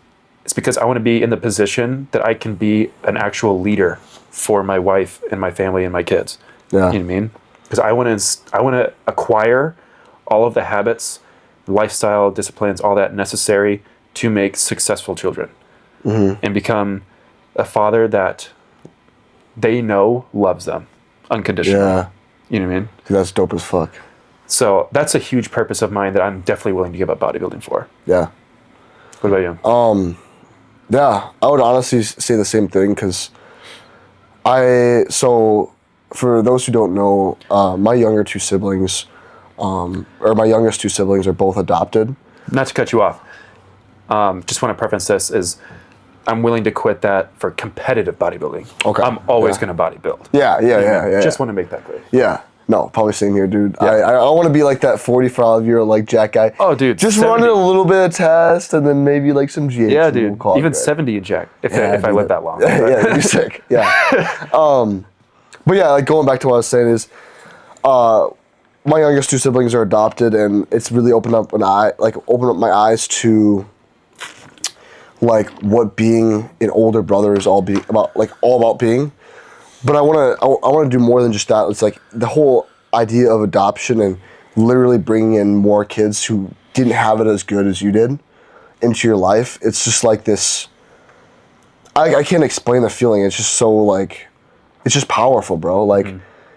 it's because I want to be in the position that I can be an actual leader for my wife and my family and my kids. Yeah. You know what I mean? Because I want to acquire all of the habits, lifestyle, disciplines, all that necessary to make successful children and become a father that they know loves them unconditionally. Yeah. You know what I mean? Dude, that's dope as fuck. So that's a huge purpose of mine that I'm definitely willing to give up bodybuilding for. Yeah. What about you? Yeah, I would honestly say the same thing because for those who don't know, my youngest two siblings are both adopted. Not to cut you off, just want to preference this is I'm willing to quit that for competitive bodybuilding. Okay. I'm always going to bodybuild. Yeah. Just want to make that clear. Yeah. No, probably same here, dude. Yeah. I want to be like that 45-year-old like Jack guy. Oh, dude. Just running a little bit of test and then maybe like some GH. Yeah, dude. Even 70 in Jack if I live that long. Yeah, that'd be sick. Yeah. But yeah, like going back to what I was saying is, my youngest two siblings are adopted, and it's really opened up my eyes to like what being an older brother is all about being. But I want to do more than just that. It's like the whole idea of adoption and literally bringing in more kids who didn't have it as good as you did into your life. It's just like this. I can't explain the feeling. It's just so like, it's just powerful, bro. Like,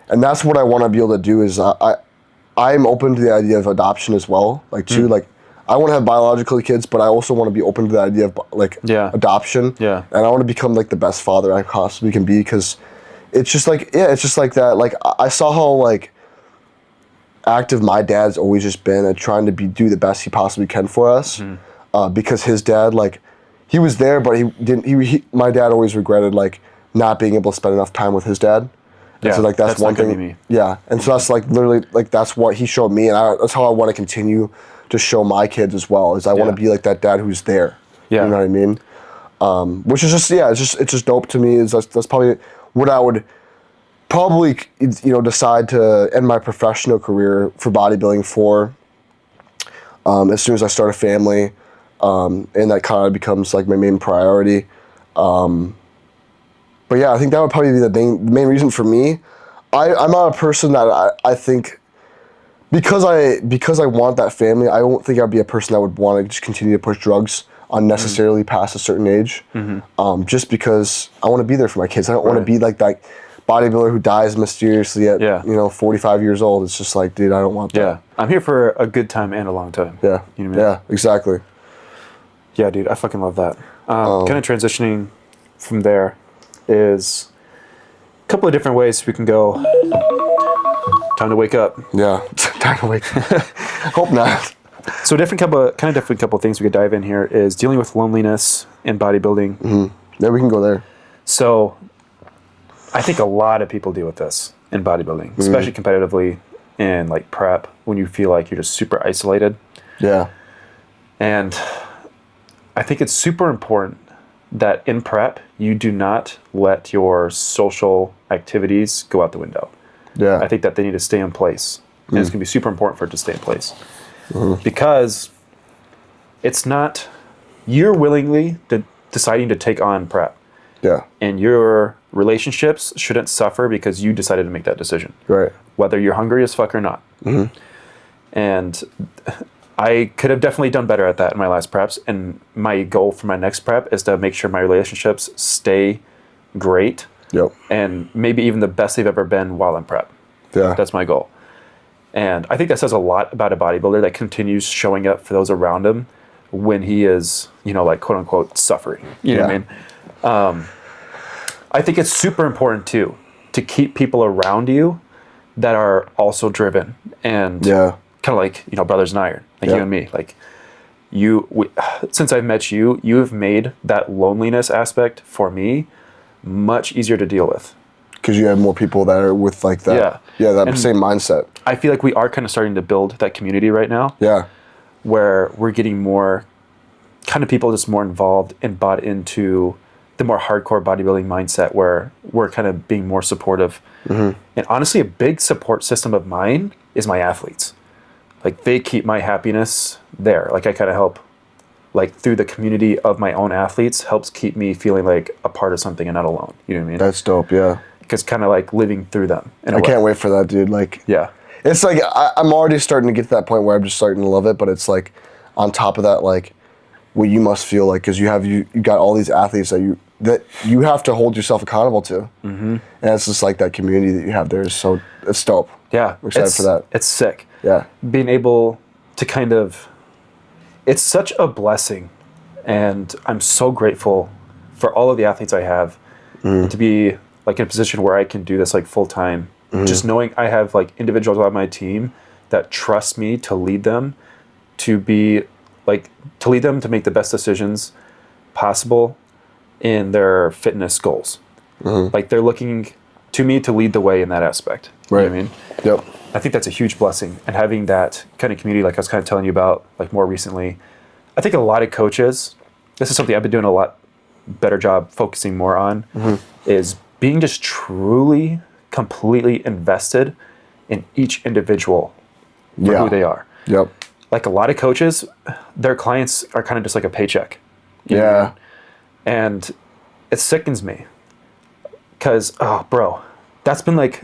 and that's what I want to be able to do. Is I'm open to the idea of adoption as well. Like too, like I want to have biological kids, but I also want to be open to the idea of like adoption. Yeah. And I want to become like the best father I possibly can be because. It's just like that. Like I saw how like active my dad's always just been at trying to do the best he possibly can for us. Because his dad, like, he was there, but he didn't. My dad always regretted like not being able to spend enough time with his dad. And so like that's one thing. Me. Yeah, and so that's like literally like that's what he showed me, and that's how I want to continue to show my kids as well. Is I want to be like that dad who's there. Yeah, you know what I mean. Which is just it's just dope to me. Is that's probably what I would probably decide to end my professional career for bodybuilding for. As soon as I start a family, and that kind of becomes like my main priority. But yeah, I think that would probably be the main reason for me. I'm not a person that I think because I want that family. I don't think I'd be a person that would want to just continue to push drugs unnecessarily past a certain age. Just because I want to be there for my kids. I don't want to be like that bodybuilder who dies mysteriously at 45 years old. It's just like, dude, I don't want that. Yeah, I'm here for a good time and a long time. Yeah, you know what I mean? Yeah, exactly. Yeah, dude, I fucking love that. Kind of transitioning from there is a couple of different ways we can go. Time to wake up. Yeah, time to wake up. Hope not. So different couple of things we could dive in here is dealing with loneliness in bodybuilding. Yeah, we can go there. So I think a lot of people deal with this in bodybuilding, especially competitively in like prep, when you feel like you're just super isolated. Yeah. And I think it's super important that in prep, you do not let your social activities go out the window. Yeah. I think that they need to stay in place. And it's going to be super important for it to stay in place. Because it's not, you're willingly deciding to take on prep. Yeah. And your relationships shouldn't suffer because you decided to make that decision. Right. Whether you're hungry as fuck or not. And I could have definitely done better at that in my last preps. And my goal for my next prep is to make sure my relationships stay great. Yep. And maybe even the best they've ever been while in prep. Yeah. That's my goal. And I think that says a lot about a bodybuilder that continues showing up for those around him when he is, like quote unquote suffering. You know what I mean? I think it's super important too to keep people around you that are also driven and kind of like, brothers in iron, like you and me. Like since I've met you, you've made that loneliness aspect for me much easier to deal with. Because you have more people that are with like that. Yeah, that same mindset. I feel like we are kind of starting to build that community right now. Yeah. Where we're getting more kind of people just more involved and bought into the more hardcore bodybuilding mindset where we're kind of being more supportive. And honestly, a big support system of mine is my athletes. Like they keep my happiness there. Like I kind of help, like through the community of my own athletes helps keep me feeling like a part of something and not alone. You know what I mean? That's dope, yeah. Because kind of like living through them. I can't wait for that, dude. Like, it's like I'm already starting to get to that point where I'm just starting to love it. But it's like on top of that, like what you must feel like because you got all these athletes that you have to hold yourself accountable to, and it's just like that community that you have there is so it's dope. Yeah, I'm excited for that. It's sick. Yeah, being able to it's such a blessing, and I'm so grateful for all of the athletes I have to be like in a position where I can do this like full time. Just knowing I have like individuals on my team that trust me to lead them to make the best decisions possible in their fitness goals. Like they're looking to me to lead the way in that aspect. Right. You know what I mean? Yep. I think that's a huge blessing. And having that kind of community, like I was kind of telling you about like more recently, I think a lot of coaches, this is something I've been doing a lot better job focusing more on, is being just truly, completely invested in each individual for who they are. Yep. Like a lot of coaches, their clients are kind of just like a paycheck. You know what I mean? And it sickens me because, bro, that's been like,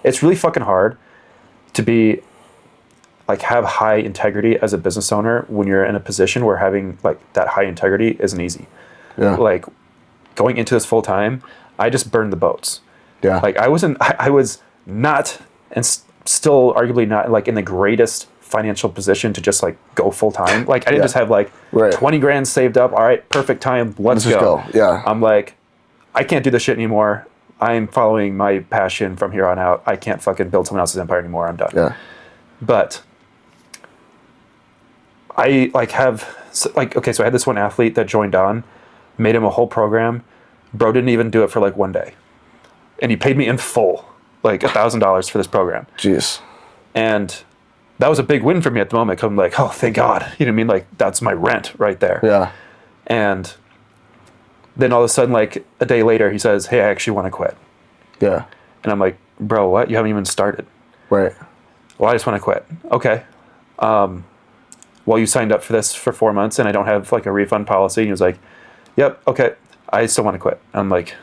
it's really fucking hard to be like have high integrity as a business owner when you're in a position where having like that high integrity isn't easy. Yeah. Like going into this full time, I just burned the boats. Yeah. Like I was not, and still arguably not like in the greatest financial position to just like go full time. Like I didn't just have like 20 grand saved up. All right, perfect time. Let's go. Yeah. I'm like, I can't do this shit anymore. I'm following my passion from here on out. I can't fucking build someone else's empire anymore. I'm done. Yeah. But I like okay, so I had this one athlete that joined on, made him a whole program. Bro didn't even do it for like one day. And he paid me in full, like $1,000 for this program. Jeez. And that was a big win for me at the moment. 'Cause I'm like, oh, thank God. You know what I mean? Like, that's my rent right there. Yeah. And then all of a sudden, like a day later, he says, hey, I actually want to quit. Yeah. And I'm like, bro, what? You haven't even started. Right. Well, I just want to quit. Okay. Well, you signed up for this for 4 months and I don't have like a refund policy. And he was like, yep, okay. I still want to quit. I'm like,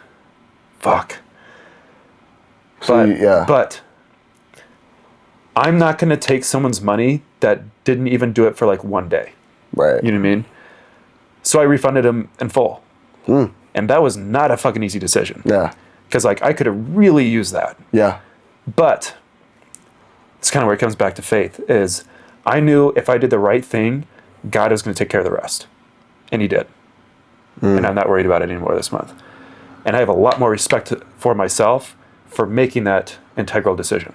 fuck. But I'm not going to take someone's money that didn't even do it for like one day. Right. You know what I mean? So I refunded him in full. And that was not a fucking easy decision. Yeah. Because like I could have really used that. Yeah. But it's kind of where it comes back to faith is I knew if I did the right thing, God was going to take care of the rest. And he did. And I'm not worried about it anymore this month. And I have a lot more respect for myself for making that integral decision.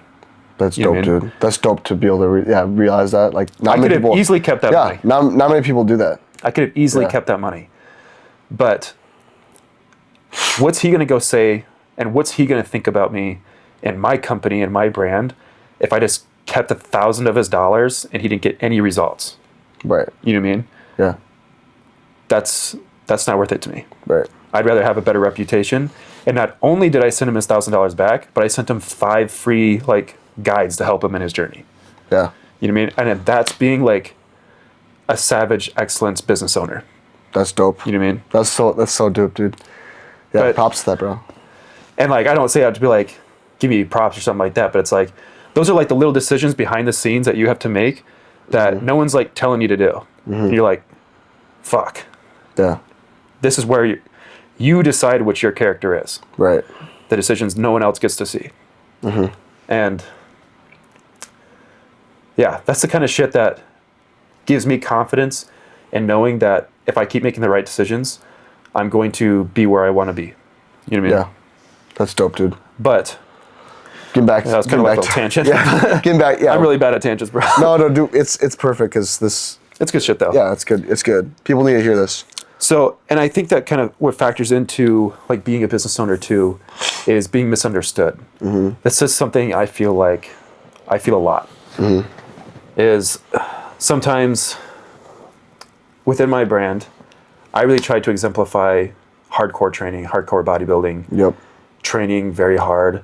That's You know dope, what I mean? dude. That's dope to be able to realize that. Like, not I many could have people easily kept that money. not many people do that. I could have easily kept that money. But what's he going to go say and what's he going to think about me and my company and my brand if I just kept $1,000 of his dollars and he didn't get any results? Right. You know what I mean? Yeah. That's not worth it to me. Right. I'd rather have a better reputation. And not only did I send him his $1,000 back, but I sent him 5 free like guides to help him in his journey. Yeah. You know what I mean? And that's being like a savage excellence business owner. That's dope. You know what I mean? That's so dope, dude. Yeah, But- props to that, bro. And like, I don't say that to be like, give me props or something like that, but it's like, those are like the little decisions behind the scenes that you have to make that no one's like telling you to do. And you're like, fuck, Yeah. this is where you decide what your character is. Right. The decisions no one else gets to see. And yeah, that's the kind of shit that gives me confidence in knowing that if I keep making the right decisions, I'm going to be where I want to be. You know what I mean? Yeah. That's dope, dude. But Getting back. that was kind of like a little tangent. Yeah. Getting back. Yeah. I'm really bad at tangents, bro. No, dude. It's perfect because this. It's good shit though. Yeah, it's good. It's good. People need to hear this. So, and I think that kind of what factors into like being a business owner too is being misunderstood. This is something I feel a lot. Is sometimes within my brand, I really try to exemplify hardcore training, hardcore bodybuilding, Yep. training very hard.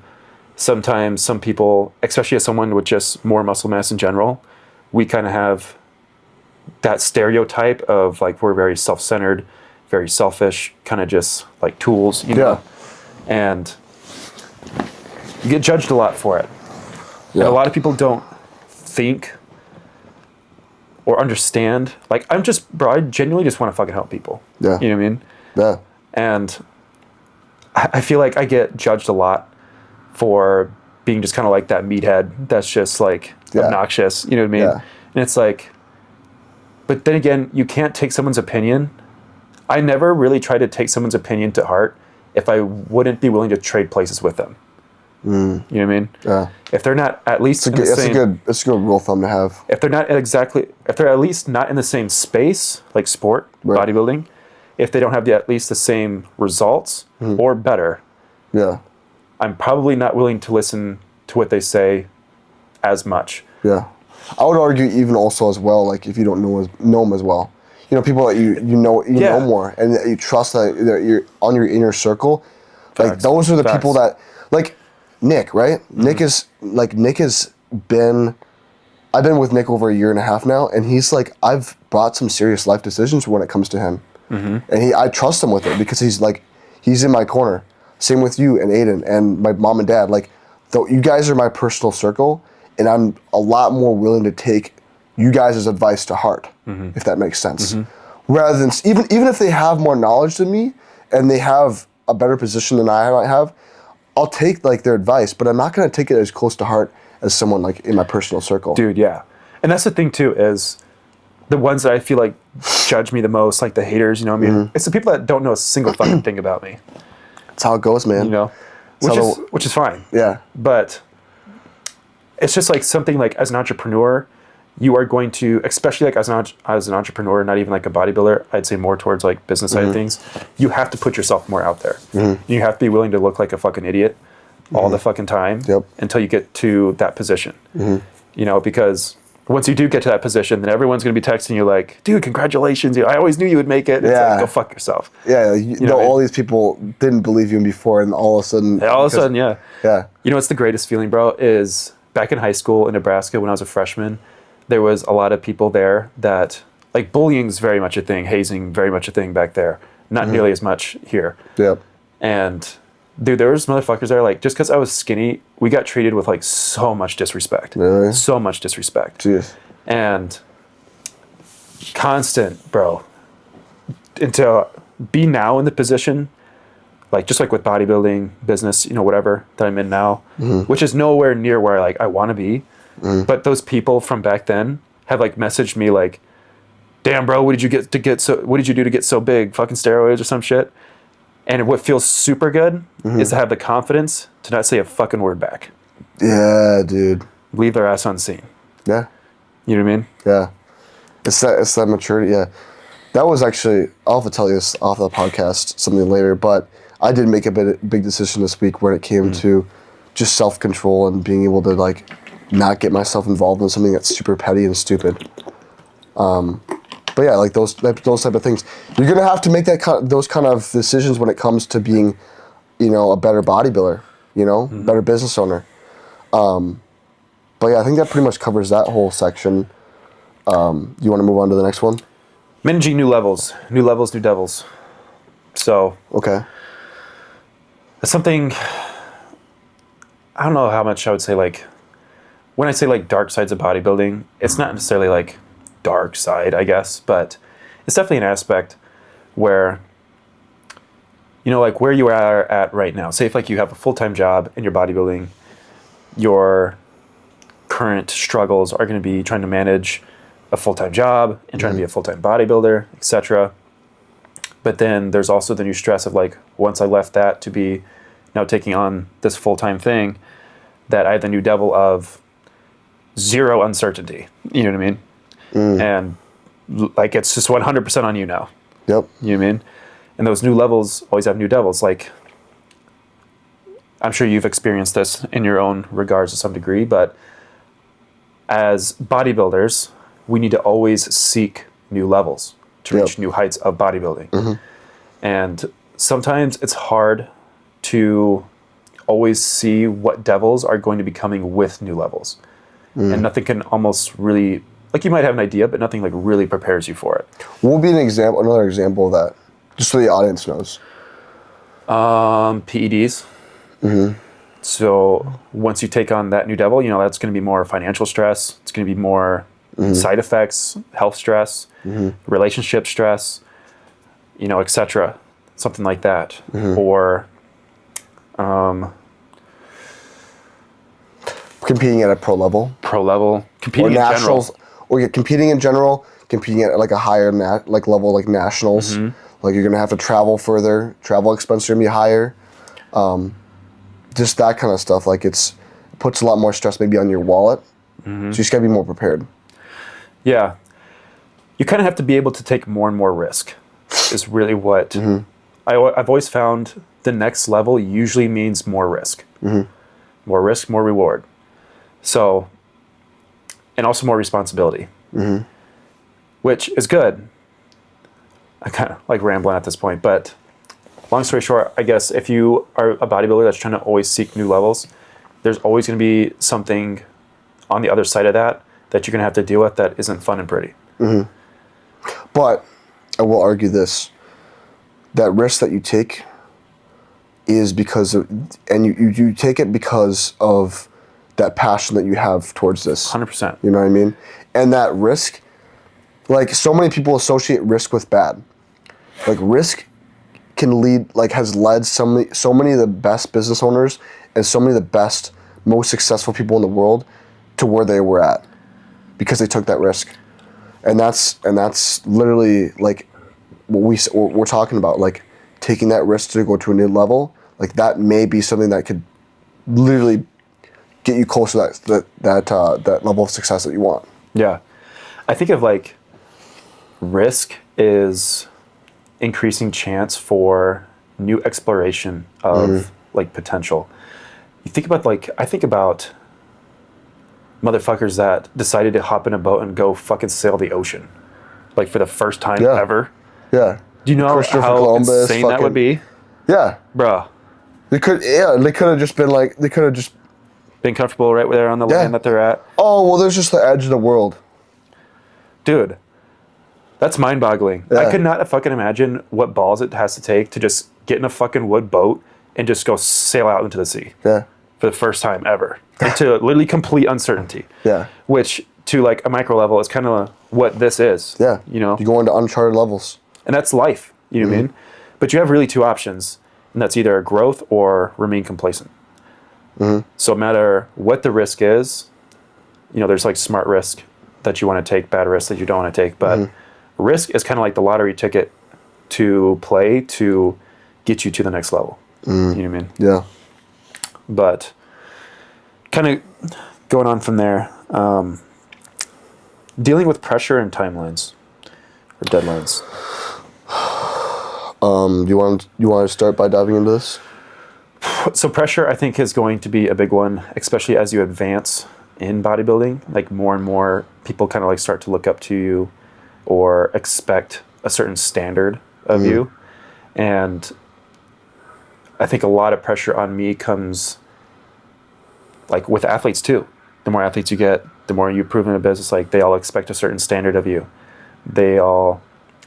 Sometimes some people, especially as someone with just more muscle mass in general, we kind of have that stereotype of like we're very self-centered, very selfish, kind of just like tools, you know? And you get judged a lot for it. Yeah. And a lot of people don't think or understand. Like I genuinely just want to fucking help people. Yeah. You know what I mean? Yeah. And I feel like I get judged a lot for being just kind of like that meathead that's just like obnoxious, you know what I mean? Yeah. And it's like, but then again, you can't take someone's opinion. I never really try to take someone's opinion to heart if I wouldn't be willing to trade places with them. You know what I mean? Yeah. If they're not at least in the same, That's a good rule of thumb to have. if they're at least not in the same space, like sport, Right. bodybuilding, if they don't have at least the same results or better, Yeah. I'm probably not willing to listen to what they say as much. Yeah. I would argue even also as well, like if you don't know them as well. You know, people that you know more and that you trust that you're on your inner circle. Like Facts. those are the Facts. people that like Nick, right? Nick has been I've been with Nick over 1.5 years now, and he's like, I've brought some serious life decisions when it comes to him. And I trust him with it because he's in my corner. Same with you and Aiden and my mom and dad. Like, though you guys are my personal circle, and I'm a lot more willing to take you guys' advice to heart, if that makes sense. Rather than even if they have more knowledge than me and they have a better position than I might have, I'll take like their advice, but I'm not going to take it as close to heart as someone like in my personal circle. Dude, yeah. And that's the thing too, is the ones that I feel like judge me the most, like the haters, you know what I mean? It's the people that don't know a single fucking thing about me, That's how it goes, man. you know? It's how Which is fine. Yeah. But it's just like something like as an entrepreneur, you are going to, especially like as an entrepreneur, not even like a bodybuilder, I'd say more towards like business side of things, you have to put yourself more out there. You have to be willing to look like a fucking idiot all the fucking time until you get to that position. You know, because once you do get to that position, then everyone's going to be texting you like, dude, congratulations. I always knew you would make it. It's like, go fuck yourself. Yeah. You know all these people didn't believe you in before, and all of a sudden. Yeah. You know what's the greatest feeling, bro, is back in high school in Nebraska when I was a freshman, there was a lot of people there that, like, bullying's very much a thing, hazing very much a thing back there. Not nearly as much here. And dude, there was motherfuckers there, like, just because I was skinny, we got treated with, like, so much disrespect. Really? So much disrespect. Jeez. And constant, bro. And to be now in the position, like, just like with bodybuilding, business, you know, whatever, that I'm in now, which is nowhere near where, like, I want to be. But those people from back then have, like, messaged me, like, damn, bro, what did you do to get so big? Fucking steroids or some shit? And what feels super good is to have the confidence to not say a fucking word back. Yeah, dude. Leave their ass unseen. Yeah. You know what I mean? Yeah. It's that maturity, yeah. That was actually, I'll have to tell you this off the podcast something later, but I did make a big decision this week when it came to just self-control and being able to, like, not get myself involved in something that's super petty and stupid. But yeah, like those type of things. You're gonna have to make those kind of decisions when it comes to being, you know, a better bodybuilder, you know, better business owner. But yeah, I think that pretty much covers that whole section. You want to move on to the next one? Managing new levels, new devils. So okay, that's something. I don't know how much I would say, like, when I say like dark sides of bodybuilding, it's not necessarily like dark side, I guess, but it's definitely an aspect where, you know, like where you are at right now. Say if like you have a full-time job and you're bodybuilding, your current struggles are going to be trying to manage a full-time job and trying to be a full-time bodybuilder, etc. But then there's also the new stress of like, once I left that to be now taking on this full-time thing, that I have the new devil of zero uncertainty. You know what I mean? And like, it's just 100% on you now. Yep. You know what I mean? And those new levels always have new devils. Like, I'm sure you've experienced this in your own regards to some degree, but as bodybuilders, we need to always seek new levels to reach new heights of bodybuilding. And sometimes it's hard to always see what devils are going to be coming with new levels. And nothing can almost really, like, you might have an idea, but nothing like really prepares you for it. What would be another example of that? Just so the audience knows. PEDs. So once you take on that new devil, you know, that's going to be more financial stress. It's going to be more side effects, health stress, relationship stress, you know, etc. Something like that. Or competing at a pro level, competing in general, or you're competing in general, competing at like a higher level, like nationals. Like you're gonna have to travel further, travel expenses are gonna be higher. Just that kind of stuff. Like it puts a lot more stress maybe on your wallet. So you just gotta be more prepared. Yeah, you kind of have to be able to take more and more risk. Is really what I've always found. The next level usually means more risk. More risk, more reward. So, and also more responsibility, which is good. I kind of like rambling at this point, but long story short, I guess if you are a bodybuilder that's trying to always seek new levels, there's always going to be something on the other side of that you're going to have to deal with that isn't fun and pretty. But I will argue this, that risk that you take is because of, and you take it because of that passion that you have towards this. 100%. You know what I mean? And that risk, like so many people associate risk with bad. Like risk can lead, like has led so many of the best business owners and so many of the best, most successful people in the world to where they were at because they took that risk. And that's literally like what we're talking about, like taking that risk to go to a new level. Like that may be something that could literally get you close to that level of success that you want. Yeah. I think of like risk is increasing chance for new exploration of like potential. You think about I think about motherfuckers that decided to hop in a boat and go fucking sail the ocean, like for the first time ever. Yeah. Do you know how Columbus, insane that would be? Yeah. Bruh. They could have just Been comfortable right there on the land that they're at. Oh, well, there's just the edge of the world. Dude, that's mind-boggling. Yeah. I could not fucking imagine what balls it has to take to just get in a fucking wood boat and just go sail out into the sea. Yeah. For the first time ever. Into literally complete uncertainty. Yeah. Which, to like a micro level, is kind of what this is. Yeah. You know? You go into uncharted levels. And that's life. You know what I mean? But you have really two options. And that's either growth or remain complacent. So no matter what the risk is, you know, there's like smart risk that you want to take, bad risk that you don't want to take. But risk is kind of like the lottery ticket to play to get you to the next level. You know what I mean? Yeah. But kind of going on from there, dealing with pressure and timelines or deadlines. You want to start by diving into this? So pressure, I think, is going to be a big one, especially as you advance in bodybuilding. Like more and more people kind of like start to look up to you or expect a certain standard of you. And I think a lot of pressure on me comes like with athletes too. The more athletes you get, the more you prove in a business, like they all expect a certain standard of you. They all,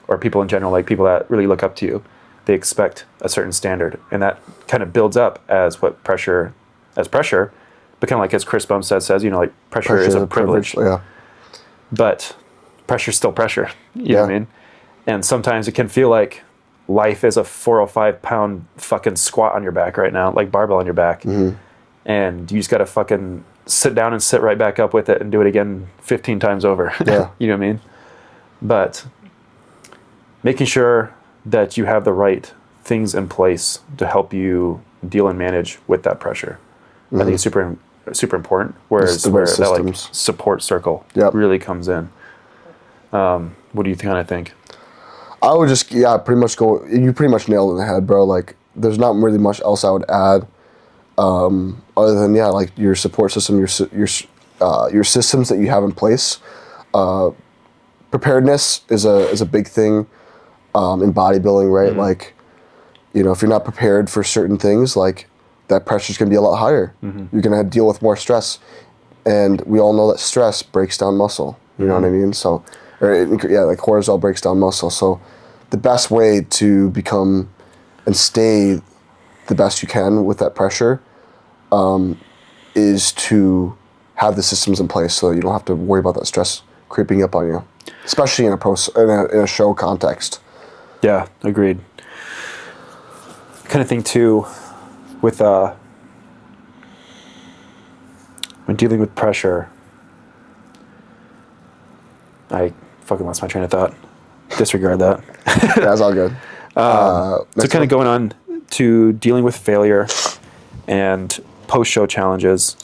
or people in general, like people that really look up to you, they expect a certain standard. And that kind of builds up as pressure, but kind of like as Chris Bumstead says, you know, like pressure is a privilege. Yeah. But pressure's still pressure. You know what I mean? And sometimes it can feel like life is a 405-pound fucking squat on your back right now, like barbell on your back. And you just got to fucking sit down and sit right back up with it and do it again 15 times over. Yeah. You know what I mean? But making sure that you have the right things in place to help you deal and manage with that pressure. I think it's super important. Whereas where that like support circle really comes in. What do you kind of think? I would just pretty much go. You pretty much nailed it in the head, bro. Like there's not really much else I would add, other than like your support system, your systems that you have in place. Preparedness is a big thing in bodybuilding, right? Like, you know, if you're not prepared for certain things, like that pressure's gonna be a lot higher. You're gonna deal with more stress, and we all know that stress breaks down muscle. You know what I mean? So, like cortisol breaks down muscle. So, the best way to become and stay the best you can with that pressure is to have the systems in place so that you don't have to worry about that stress creeping up on you, especially in a show context. Yeah, agreed. Kind of thing too, with when dealing with pressure, I fucking lost my train of thought. Disregard that. That's all good. So kind of going on to dealing with failure and post-show challenges.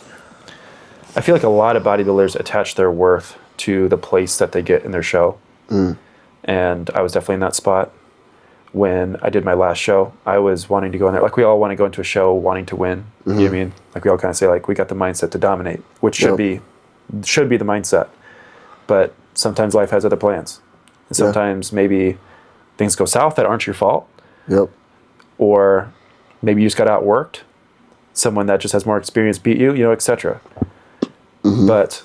I feel like a lot of bodybuilders attach their worth to the place that they get in their show. And I was definitely in that spot. When I did my last show, I was wanting to go in there. Like we all want to go into a show wanting to win. You know what I mean? Like we all kind of say like we got the mindset to dominate, which should be the mindset. But sometimes life has other plans. And sometimes maybe things go south that aren't your fault. Or maybe you just got outworked. Someone that just has more experience beat you, you know, etc. But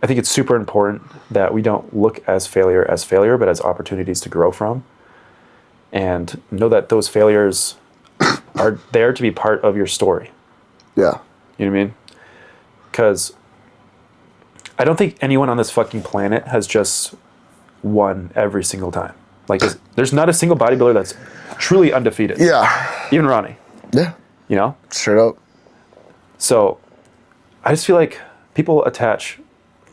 I think it's super important that we don't look as failure, but as opportunities to grow from. And know that those failures are there to be part of your story. Yeah. You know what I mean? Because I don't think anyone on this fucking planet has just won every single time. Like, there's not a single bodybuilder that's truly undefeated. Yeah. Even Ronnie. Yeah. You know? Straight up. So, I just feel like people attach,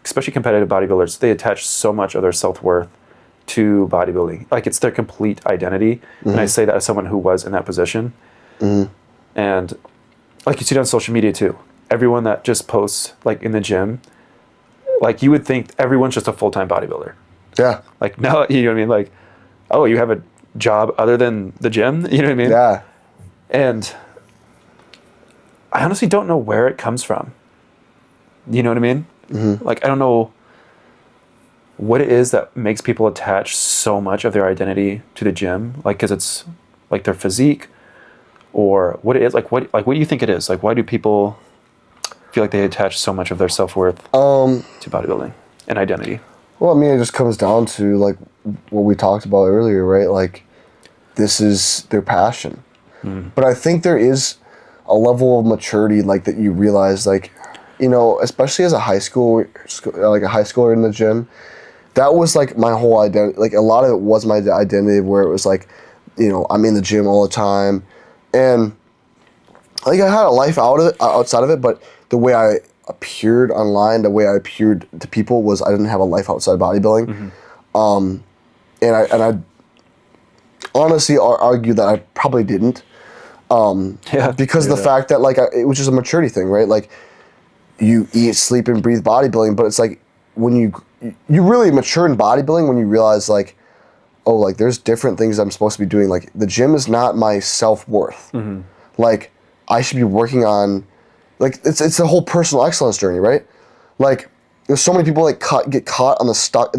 especially competitive bodybuilders, they attach so much of their self-worth to bodybuilding. Like, it's their complete identity. And I say that as someone who was in that position. And like you see it on social media too. everyone that just posts like in the gym, like you would think everyone's just a full-time bodybuilder. Yeah. Like, no, you know what I mean? Like, oh, you have a job other than the gym? You know what I mean? Yeah. And I honestly don't know where it comes from. You know what I mean? Mm-hmm. Like, I don't know what it is that makes people attach so much of their identity to the gym. Like, because it's like their physique, or what it is. Like, what do you think it is? Like, why do people feel like they attach so much of their self-worth to bodybuilding and identity? Well, I mean, it just comes down to like what we talked about earlier, right? Like, this is their passion. But I think there is a level of maturity, like, that you realize, like, you know, especially as a high schooler in the gym, that was like my whole identity. Like, a lot of it was my identity, where it was like, you know, I'm in the gym all the time, and like I had a life outside of it, but the way I appeared online, the way I appeared to people, was I didn't have a life outside bodybuilding. And I honestly argue that I probably didn't. Because of the fact that, like, it was just a maturity thing, right? Like, you eat, sleep, and breathe bodybuilding, but it's like when you really mature in bodybuilding when you realize, like, oh, like, there's different things I'm supposed to be doing. Like, the gym is not my self-worth. Like, I should be working on, like, it's a whole personal excellence journey, right? Like, there's so many people like get caught on the step.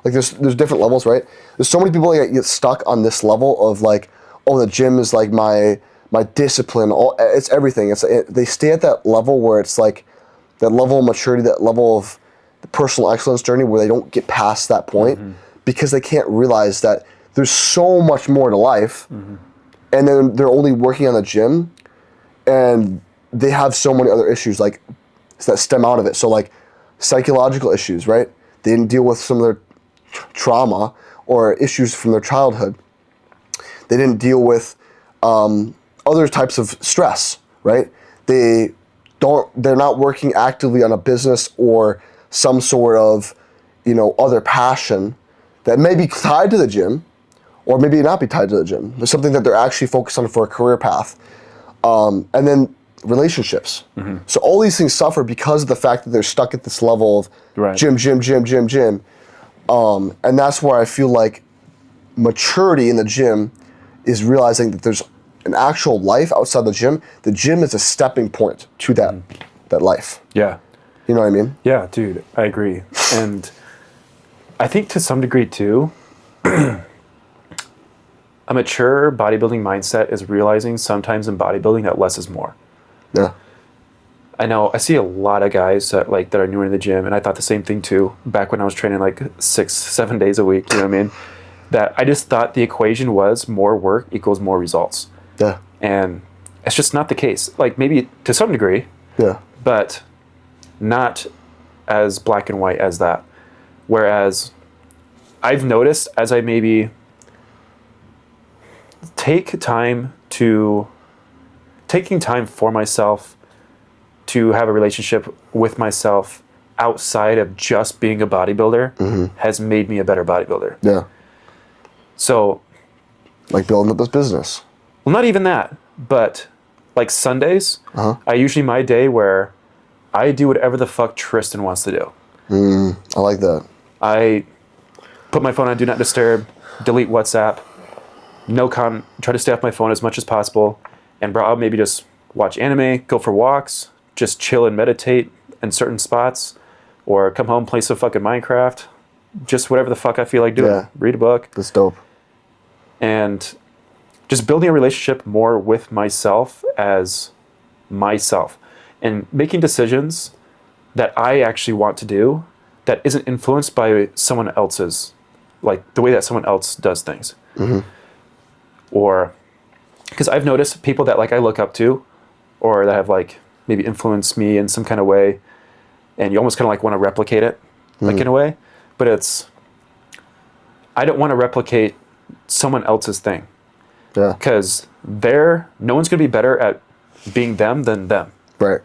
Like, there's different levels, right? There's so many people like get stuck on this level of like, oh, the gym is like my discipline. It's everything. They stay at that level where it's like that level of maturity, that level of the personal excellence journey, where they don't get past that point because they can't realize that there's so much more to life, and then they're only working on the gym, and they have so many other issues like that stem out of it. So like psychological issues, right? They didn't deal with some of their trauma or issues from their childhood. They didn't deal with other types of stress, right? They're not working actively on a business or some sort of, you know, other passion that may be tied to the gym, or maybe not be tied to the gym. There's something that they're actually focused on for a career path. And then relationships. So all these things suffer because of the fact that they're stuck at this level of gym. And that's where I feel like maturity in the gym is realizing that there's an actual life outside the gym. The gym is a stepping point to that life. Yeah. You know what I mean? Yeah, dude, I agree. And I think to some degree too, a mature bodybuilding mindset is realizing sometimes in bodybuilding that less is more. Yeah. I know I see a lot of guys that are newer in the gym, and I thought the same thing too back when I was training like 6-7 days a week, you know what I mean? That I just thought the equation was more work equals more results. Yeah. And it's just not the case. Like, maybe to some degree. Yeah. But not as black and white as that. Whereas I've noticed as I maybe taking time for myself, to have a relationship with myself outside of just being a bodybuilder has made me a better bodybuilder. Yeah. So, like building up this business. Well, not even that, but like Sundays, I usually my day where I do whatever the fuck Tristan wants to do. I like that. I put my phone on Do Not Disturb, delete WhatsApp, try to stay off my phone as much as possible, and bro, I'll maybe just watch anime, go for walks, just chill and meditate in certain spots, or come home, play some fucking Minecraft, just whatever the fuck I feel like doing. Yeah. Read a book. That's dope. And just building a relationship more with myself as myself, and making decisions that I actually want to do that isn't influenced by someone else's, like the way that someone else does things. Or, because I've noticed people that like I look up to, or that have like maybe influenced me in some kind of way, and you almost kind of like want to replicate it, like in a way, but I don't want to replicate someone else's thing. Yeah. Because no one's going to be better at being them than them. Right.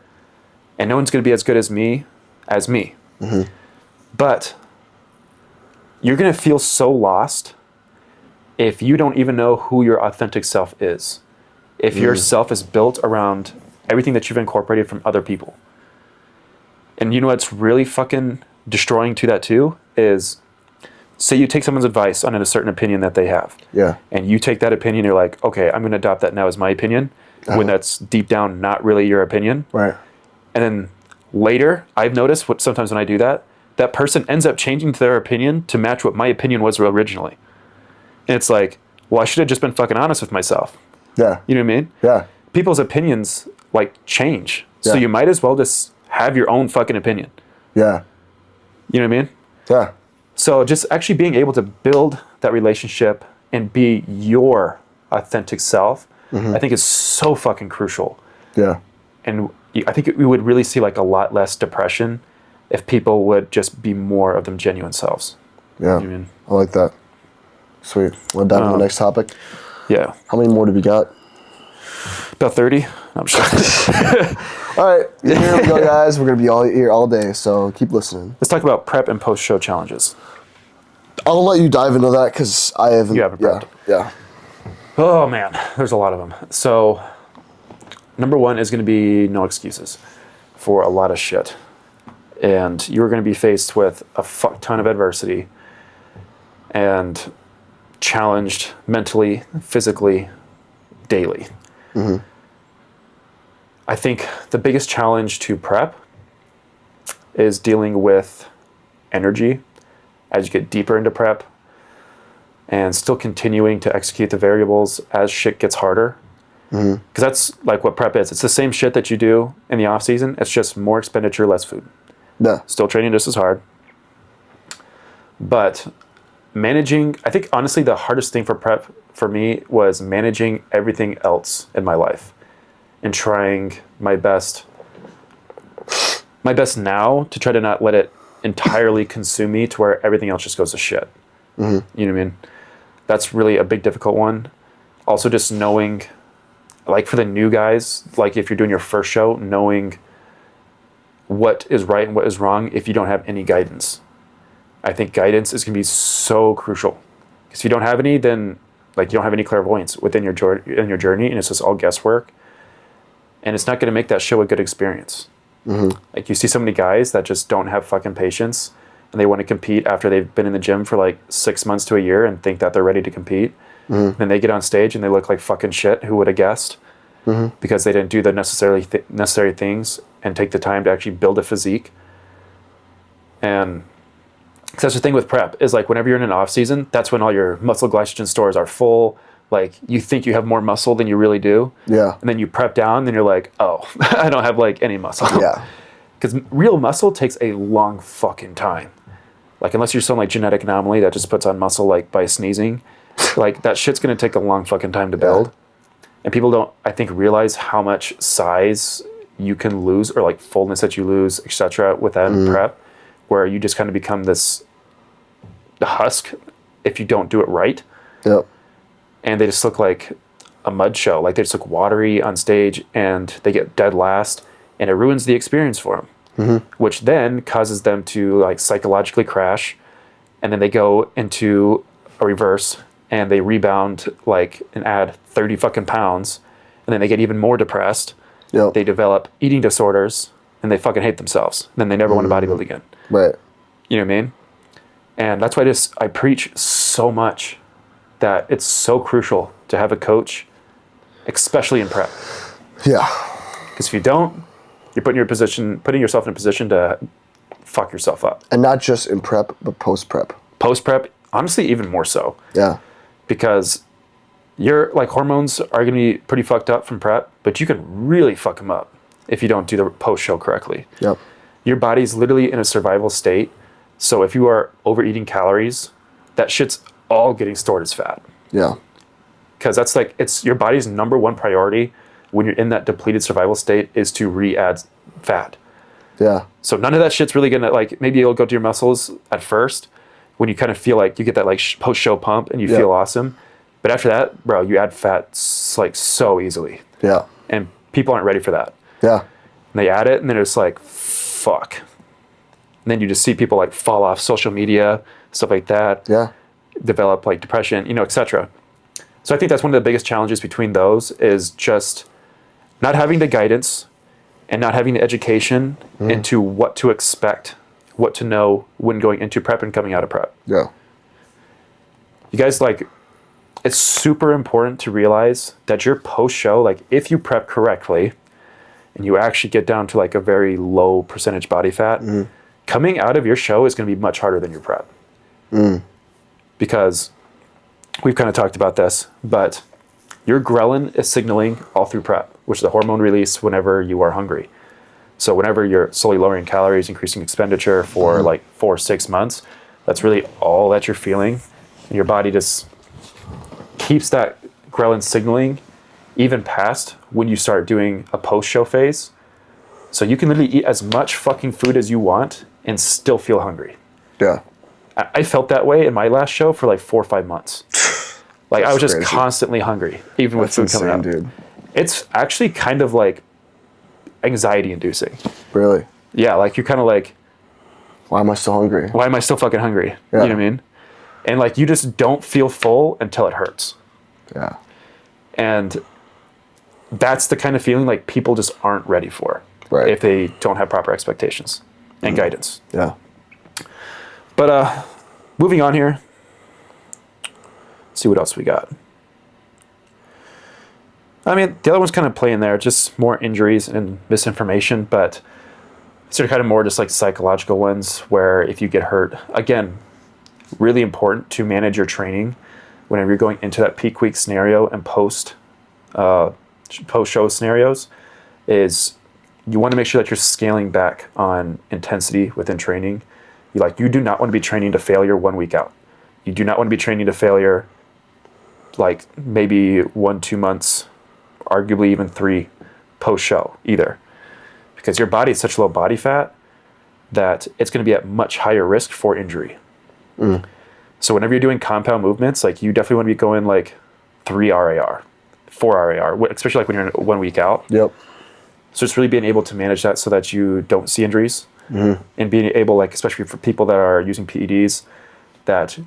And no one's going to be as good as me. But you're going to feel so lost if you don't even know who your authentic self is. If your self is built around everything that you've incorporated from other people. And you know what's really fucking destroying to that too is, say you take someone's advice on a certain opinion that they have. Yeah. And you take that opinion, you're like, okay, I'm going to adopt that now as my opinion, when that's deep down not really your opinion. Right. And then later, I've noticed sometimes when I do that, that person ends up changing their opinion to match what my opinion was originally. And it's like, well, I should have just been fucking honest with myself. Yeah. You know what I mean? Yeah. People's opinions like change. Yeah. So you might as well just have your own fucking opinion. Yeah. You know what I mean? Yeah. So just actually being able to build that relationship and be your authentic self, I think is so fucking crucial. Yeah. And I think we would really see like a lot less depression if people would just be more of them genuine selves. Yeah. You know what I mean? I like that. Sweet. Want to dive into the next topic? Yeah. How many more do we got? About 30? No, I'm just kidding. All right. Here we go, guys. We're going to be all here all day, so keep listening. Let's talk about prep and post-show challenges. I'll let you dive into that because I haven't. You haven't prepped. Yeah. Oh, man. There's a lot of them. So, number one is going to be no excuses for a lot of shit. And you're going to be faced with a fuck ton of adversity and challenged mentally, physically, daily. Mm-hmm. I think the biggest challenge to prep is dealing with energy as you get deeper into prep and still continuing to execute the variables as shit gets harder. Because that's like what prep is. It's the same shit that you do in the off season. It's just more expenditure, less food. Yeah. Still training just as hard. But managing, I think honestly the hardest thing for prep for me was managing everything else in my life and trying my best now to try to not let it entirely consume me to where everything else just goes to shit. You know what I mean? That's really a big difficult one. Also just knowing, like for the new guys, like if you're doing your first show, knowing what is right and what is wrong if you don't have any guidance. I think guidance is going to be so crucial. Because if you don't have any, then like you don't have any clairvoyance within your journey, and it's just all guesswork. And it's not going to make that show a good experience. Like you see so many guys that just don't have fucking patience, and they want to compete after they've been in the gym for like 6 months to a year and think that they're ready to compete. Then they get on stage and they look like fucking shit. Who would have guessed? Because they didn't do the necessary things and take the time to actually build a physique. And that's the thing with prep is like whenever you're in an off season, that's when all your muscle glycogen stores are full. Like you think you have more muscle than you really do. Yeah. And then you prep down, then you're like, oh, I don't have like any muscle. Yeah. Because real muscle takes a long fucking time. Like unless you're some like genetic anomaly that just puts on muscle like by sneezing, like that shit's gonna take a long fucking time to build. And people don't, I think, realize how much size you can lose or like fullness that you lose, etc. within prep, where you just kind of become this husk if you don't do it right. Yep. And they just look like a mud show. Like they just look watery on stage and they get dead last and it ruins the experience for them, which then causes them to like psychologically crash. And then they go into a reverse and they rebound like and add 30 fucking pounds. And then they get even more depressed. Yep. They develop eating disorders and they fucking hate themselves. Then they never want to bodybuild again. Right. You know what I mean? And that's why I preach so much that it's so crucial to have a coach, especially in prep. Yeah. Because if you don't, you're putting yourself in a position to fuck yourself up. And not just in prep, but post prep. Post prep, honestly, even more so. Yeah. Because your like hormones are going to be pretty fucked up from prep, but you can really fuck them up if you don't do the post show correctly. Yep. Your body's literally in a survival state. So if you are overeating calories, that shit's all getting stored as fat. Yeah. Because that's like, it's your body's number one priority when you're in that depleted survival state is to re-add fat. Yeah. So none of that shit's really gonna like, maybe it'll go to your muscles at first when you kind of feel like you get that like post-show pump and you feel awesome. But after that, bro, you add fat like so easily. Yeah. And people aren't ready for that. Yeah. And they add it and then it's like, fuck. And then you just see people like fall off social media, stuff like that. Yeah. Develop like depression, etc. So I think that's one of the biggest challenges between those is just not having the guidance and not having the education into what to expect, what to know when going into prep and coming out of prep. Yeah. You guys, like, it's super important to realize that your post-show, like, if you prep correctly and you actually get down to like a very low percentage body fat, coming out of your show is going to be much harder than your prep. Because we've kind of talked about this, but your ghrelin is signaling all through prep, which is the hormone release whenever you are hungry. So whenever you're slowly lowering calories, increasing expenditure for like 4 or 6 months, that's really all that you're feeling. And your body just keeps that ghrelin signaling even past when you start doing a post-show phase. So you can literally eat as much fucking food as you want and still feel hungry. Yeah. I felt that way in my last show for like 4 or 5 months. Like I was just crazy. Constantly hungry, even with food coming out. Dude. It's actually kind of like anxiety inducing. Really? Yeah, like you're kind of like, why am I still hungry? why am I still fucking hungry? Yeah. You know what I mean? And like you just don't feel full until it hurts. Yeah. And that's the kind of feeling like people just aren't ready for if they don't have proper expectations and guidance. Yeah. But moving on here. Let's see what else we got. I mean, the other ones kind of play in there, just more injuries and misinformation, but sort of kind of more just like psychological ones where if you get hurt, again, really important to manage your training whenever you're going into that peak week scenario and post-show scenarios is you want to make sure that you're scaling back on intensity within training. You do not want to be training to failure 1 week out. You do not want to be training to failure like maybe 1-2 months, arguably even 3 post-show either. Because your body is such low body fat that it's going to be at much higher risk for injury. So whenever you're doing compound movements, like you definitely want to be going like 3 RAR, 4 RAR, especially like when you're 1 week out. Yep. So it's really being able to manage that so that you don't see injuries and being able, like, especially for people that are using PEDs, that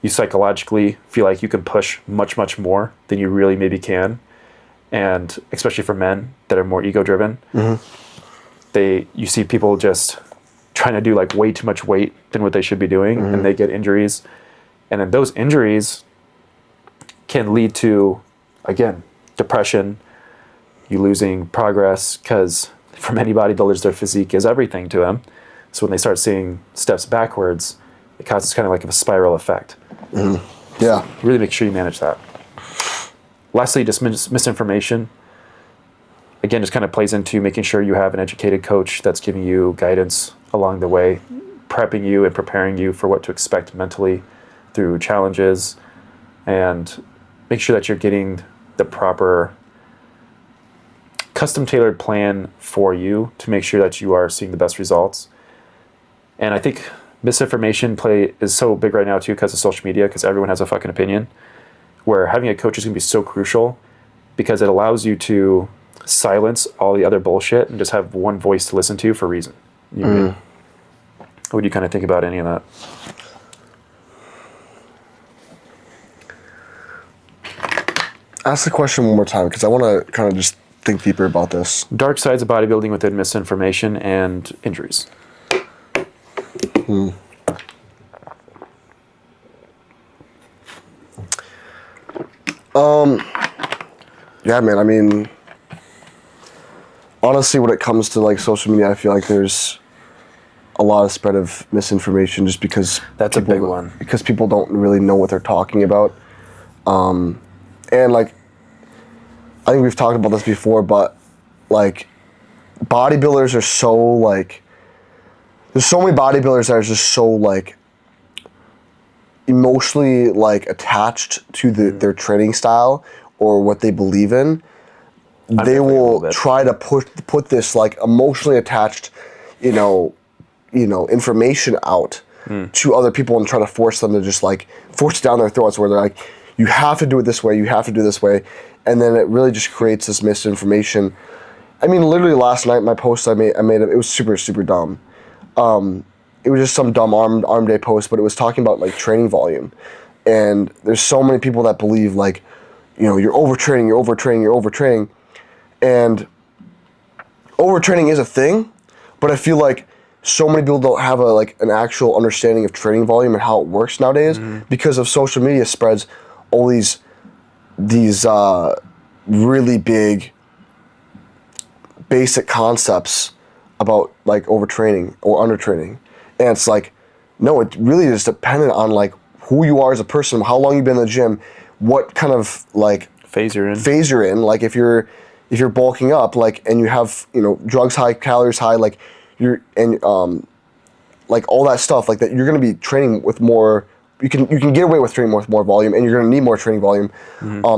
you psychologically feel like you can push much, much more than you really maybe can. And especially for men that are more ego driven, you see people just trying to do like way too much weight than what they should be doing and they get injuries. And then those injuries can lead to, again, depression, you losing progress, because for many bodybuilders, their physique is everything to them. So when they start seeing steps backwards, it causes kind of like a spiral effect. Yeah. Really make sure you manage that. Lastly, just misinformation. Again, just kind of plays into making sure you have an educated coach that's giving you guidance along the way, prepping you and preparing you for what to expect mentally through challenges, and make sure that you're getting the proper custom-tailored plan for you to make sure that you are seeing the best results. And I think misinformation play is so big right now too because of social media, because everyone has a fucking opinion, where having a coach is going to be so crucial because it allows you to silence all the other bullshit and just have one voice to listen to for a reason. You know what I mean? What do you kind of think about any of that? Ask the question one more time because I want to kind of just think deeper about this. Dark sides of bodybuilding within misinformation and injuries. Yeah, man. I mean, honestly, when it comes to like social media, I feel like there's a lot of spread of misinformation just because That's a big one. Because people don't really know what they're talking about. And like, I think we've talked about this before, but like, bodybuilders are so like, there's so many bodybuilders that are just so like emotionally like attached to their training style or what they believe in. They will try to put this like emotionally attached, information out to other people and try to force them to just like force it down their throats where they're like, you have to do it this way, you have to do this way. And then it really just creates this misinformation. I mean, literally last night, my post I made it was super, super dumb. It was just some dumb arm day post, but it was talking about like training volume. And there's so many people that believe like, you're overtraining. And overtraining is a thing, but I feel like so many people don't have an actual understanding of training volume and how it works nowadays because of social media spreads all these really big basic concepts about like overtraining or undertraining. And it's like, no, it really is dependent on like who you are as a person, how long you've been in the gym, what kind of like phase you're in. Like if you're bulking up, like, and you have, drugs high, calories high, like like all that stuff, like that, you're going to be training with more. You can get away with training with more volume, and you're going to need more training volume,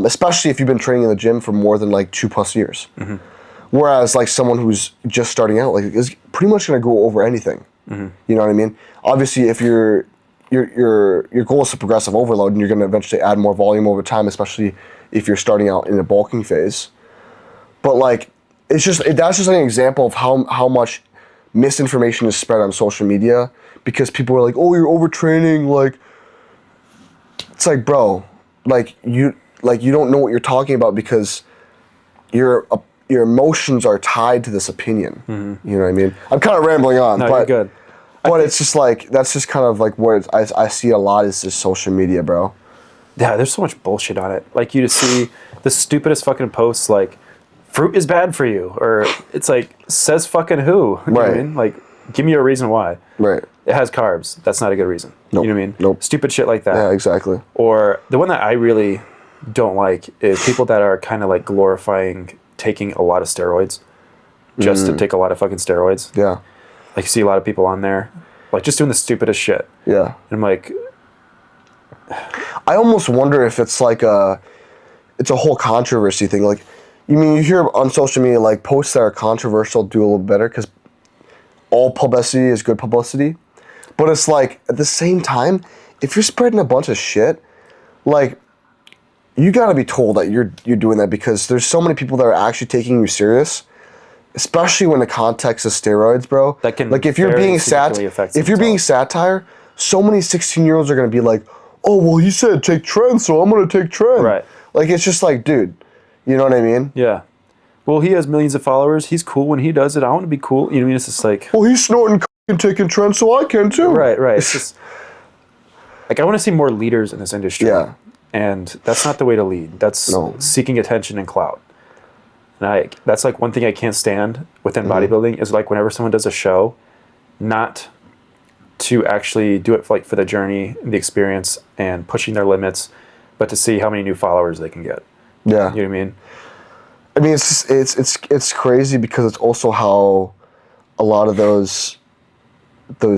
especially if you've been training in the gym for more than like 2+ years. Whereas like someone who's just starting out, like, is pretty much going to go over anything. You know what I mean? Obviously, if your goal is to progressive overload, and you're going to eventually add more volume over time, especially if you're starting out in a bulking phase. But like, that's just an example of how much misinformation is spread on social media, because people are like, oh, you're overtraining, like, it's like, bro, like you don't know what you're talking about, because your emotions are tied to this opinion. You know what I mean? I'm kind of rambling on, no, but you're good. But it's just like, that's just kind of like what I see a lot is just social media, bro. Yeah, there's so much bullshit on it. Like, you just see the stupidest fucking posts like, fruit is bad for you, or it's like, says fucking who? You know what I mean? Like, give me a reason why. Right. It has carbs. That's not a good reason. Nope. You know what I mean? Nope. Stupid shit like that. Yeah, exactly. Or the one that I really don't like is people that are kind of like glorifying taking a lot of steroids just to take a lot of fucking steroids. Yeah. Like, you see a lot of people on there, like, just doing the stupidest shit. Yeah. And I'm like, I almost wonder if it's like it's a whole controversy thing. Like, you hear on social media, like, posts that are controversial do a little better because all publicity is good publicity. But it's like, at the same time, if you're spreading a bunch of shit, like, you gotta be told that you're doing that, because there's so many people that are actually taking you serious, especially when the context is steroids, bro. That can like, if you're being satire, so many 16-year-olds are gonna be like, oh, well, he said take Tren, so I'm gonna take Tren. Right. Like, it's just like, dude, you know what I mean? yeah. Well, he has millions of followers. He's cool when he does it. I want to be cool. You know what I mean? It's just like, Well, he's snorting and taking Tren, so I can too. right. It's just, like, I want to see more leaders in this industry. Yeah. And that's not the way to lead. That's seeking attention and clout. And that's like one thing I can't stand within bodybuilding is like whenever someone does a show, not to actually do it for the journey, the experience, and pushing their limits, but to see how many new followers they can get. Yeah. You know what I mean? I mean, it's crazy, because it's also how a lot of those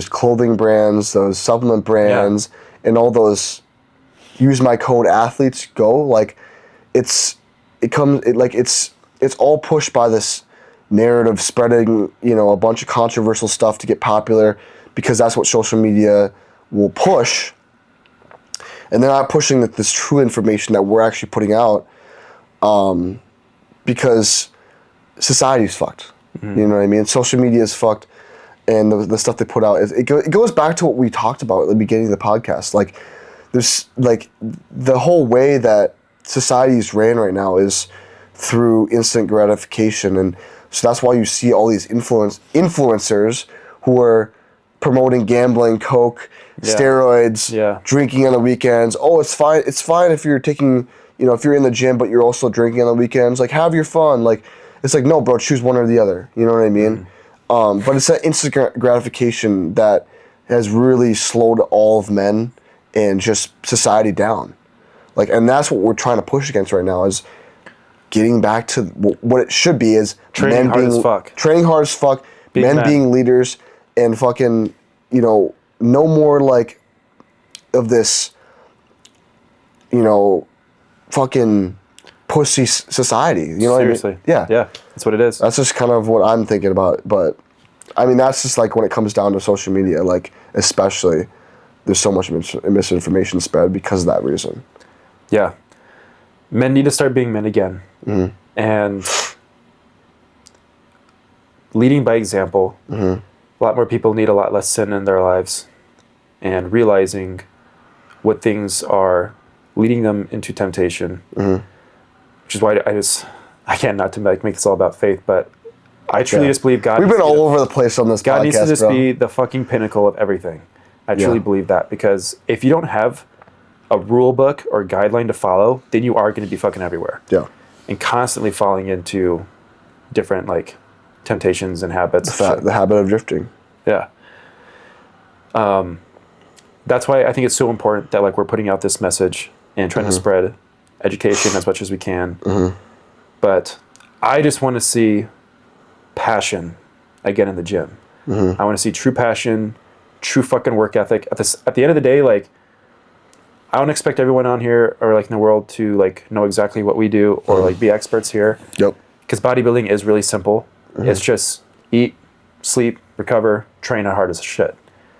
clothing brands, those supplement brands, and all those use my code athletes go, like, it's all pushed by this narrative spreading, a bunch of controversial stuff to get popular, because that's what social media will push. And they're not pushing this true information that we're actually putting out, because society's fucked. You know what I mean? Social media is fucked, and the stuff they put out, it goes back to what we talked about at the beginning of the podcast. Like, there's, like, the whole way that society's ran right now is through instant gratification, and so that's why you see all these influencers who are promoting gambling, coke, steroids, drinking on the weekends. Oh, it's fine if you're taking, if you're in the gym but you're also drinking on the weekends. Like, have your fun. Like, it's like, no, bro, choose one or the other. You know what I mean? But it's that instant gratification that has really slowed all of men and just society down. Like, and that's what we're trying to push against right now, is getting back to what it should be, is training hard as fuck, men being leaders, and fucking, no more like of this, fucking pussy society. You know Seriously. what I mean? Yeah, that's what it is. That's just kind of what I'm thinking about. But I mean, that's just like when it comes down to social media, like, especially, there's so much misinformation spread because of that reason. Yeah. Men need to start being men again. And leading by example. A lot more people need a lot less sin in their lives, and realizing what things are leading them into temptation. Which is why I can't not to make this all about faith, but I truly just believe God. We've been all over the place on this God podcast, needs to just bro. be the fucking pinnacle of everything. I truly believe that, because if you don't have a rule book or guideline to follow, then you are going to be fucking everywhere. Yeah. And constantly falling into different like temptations and habits. The habit of drifting. Yeah. That's why I think it's so important that like we're putting out this message and trying to spread education as much as we can. But I just want to see passion again in the gym. I want to see true passion, true fucking work ethic. At the end of the day, like, I don't expect everyone on here or like in the world to like know exactly what we do or like be experts here. Yep. Because bodybuilding is really simple. It's just eat, sleep, recover, train as hard as shit.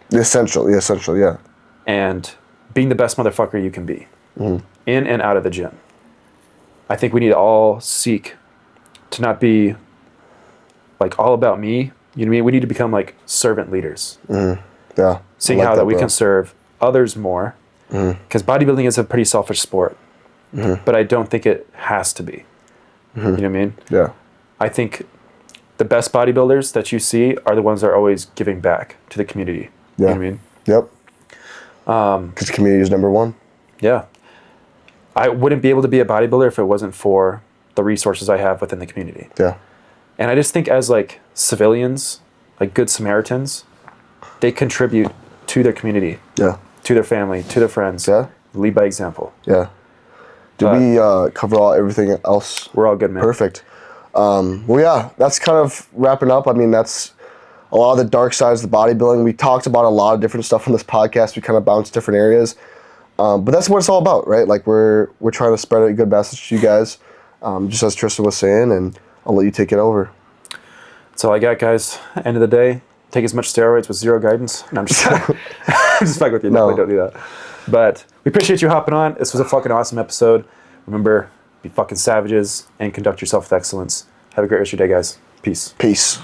The essential, yeah. And being the best motherfucker you can be in and out of the gym. I think we need to all seek to not be like all about me. You know what I mean? We need to become like servant leaders. Yeah. Seeing how that we can serve others more. Because bodybuilding is a pretty selfish sport. But I don't think it has to be. You know what I mean? Yeah. I think the best bodybuilders that you see are the ones that are always giving back to the community. Yeah. You know what I mean? Yep. Because community is number one. Yeah. I wouldn't be able to be a bodybuilder if it wasn't for the resources I have within the community. Yeah. And I just think as like civilians, like good Samaritans, they contribute to their community, Yeah. to their family, to their friends. Yeah. Lead by example. Yeah. Did we cover everything else? We're all good, man. Perfect. Well, yeah, that's kind of wrapping up. I mean, that's a lot of the dark sides of the bodybuilding. We talked about a lot of different stuff on this podcast. We kind of bounced different areas. But that's what it's all about, right? Like we're trying to spread a good message to you guys, just as Tristan was saying, and I'll let you take it over. That's all I got, guys. End of the day, take as much steroids with zero guidance. No, I'm just I'm just fucking with you. No, don't do that. But we appreciate you hopping on. This was a fucking awesome episode. Remember, be fucking savages and conduct yourself with excellence. Have a great rest of your day, guys. Peace. Peace.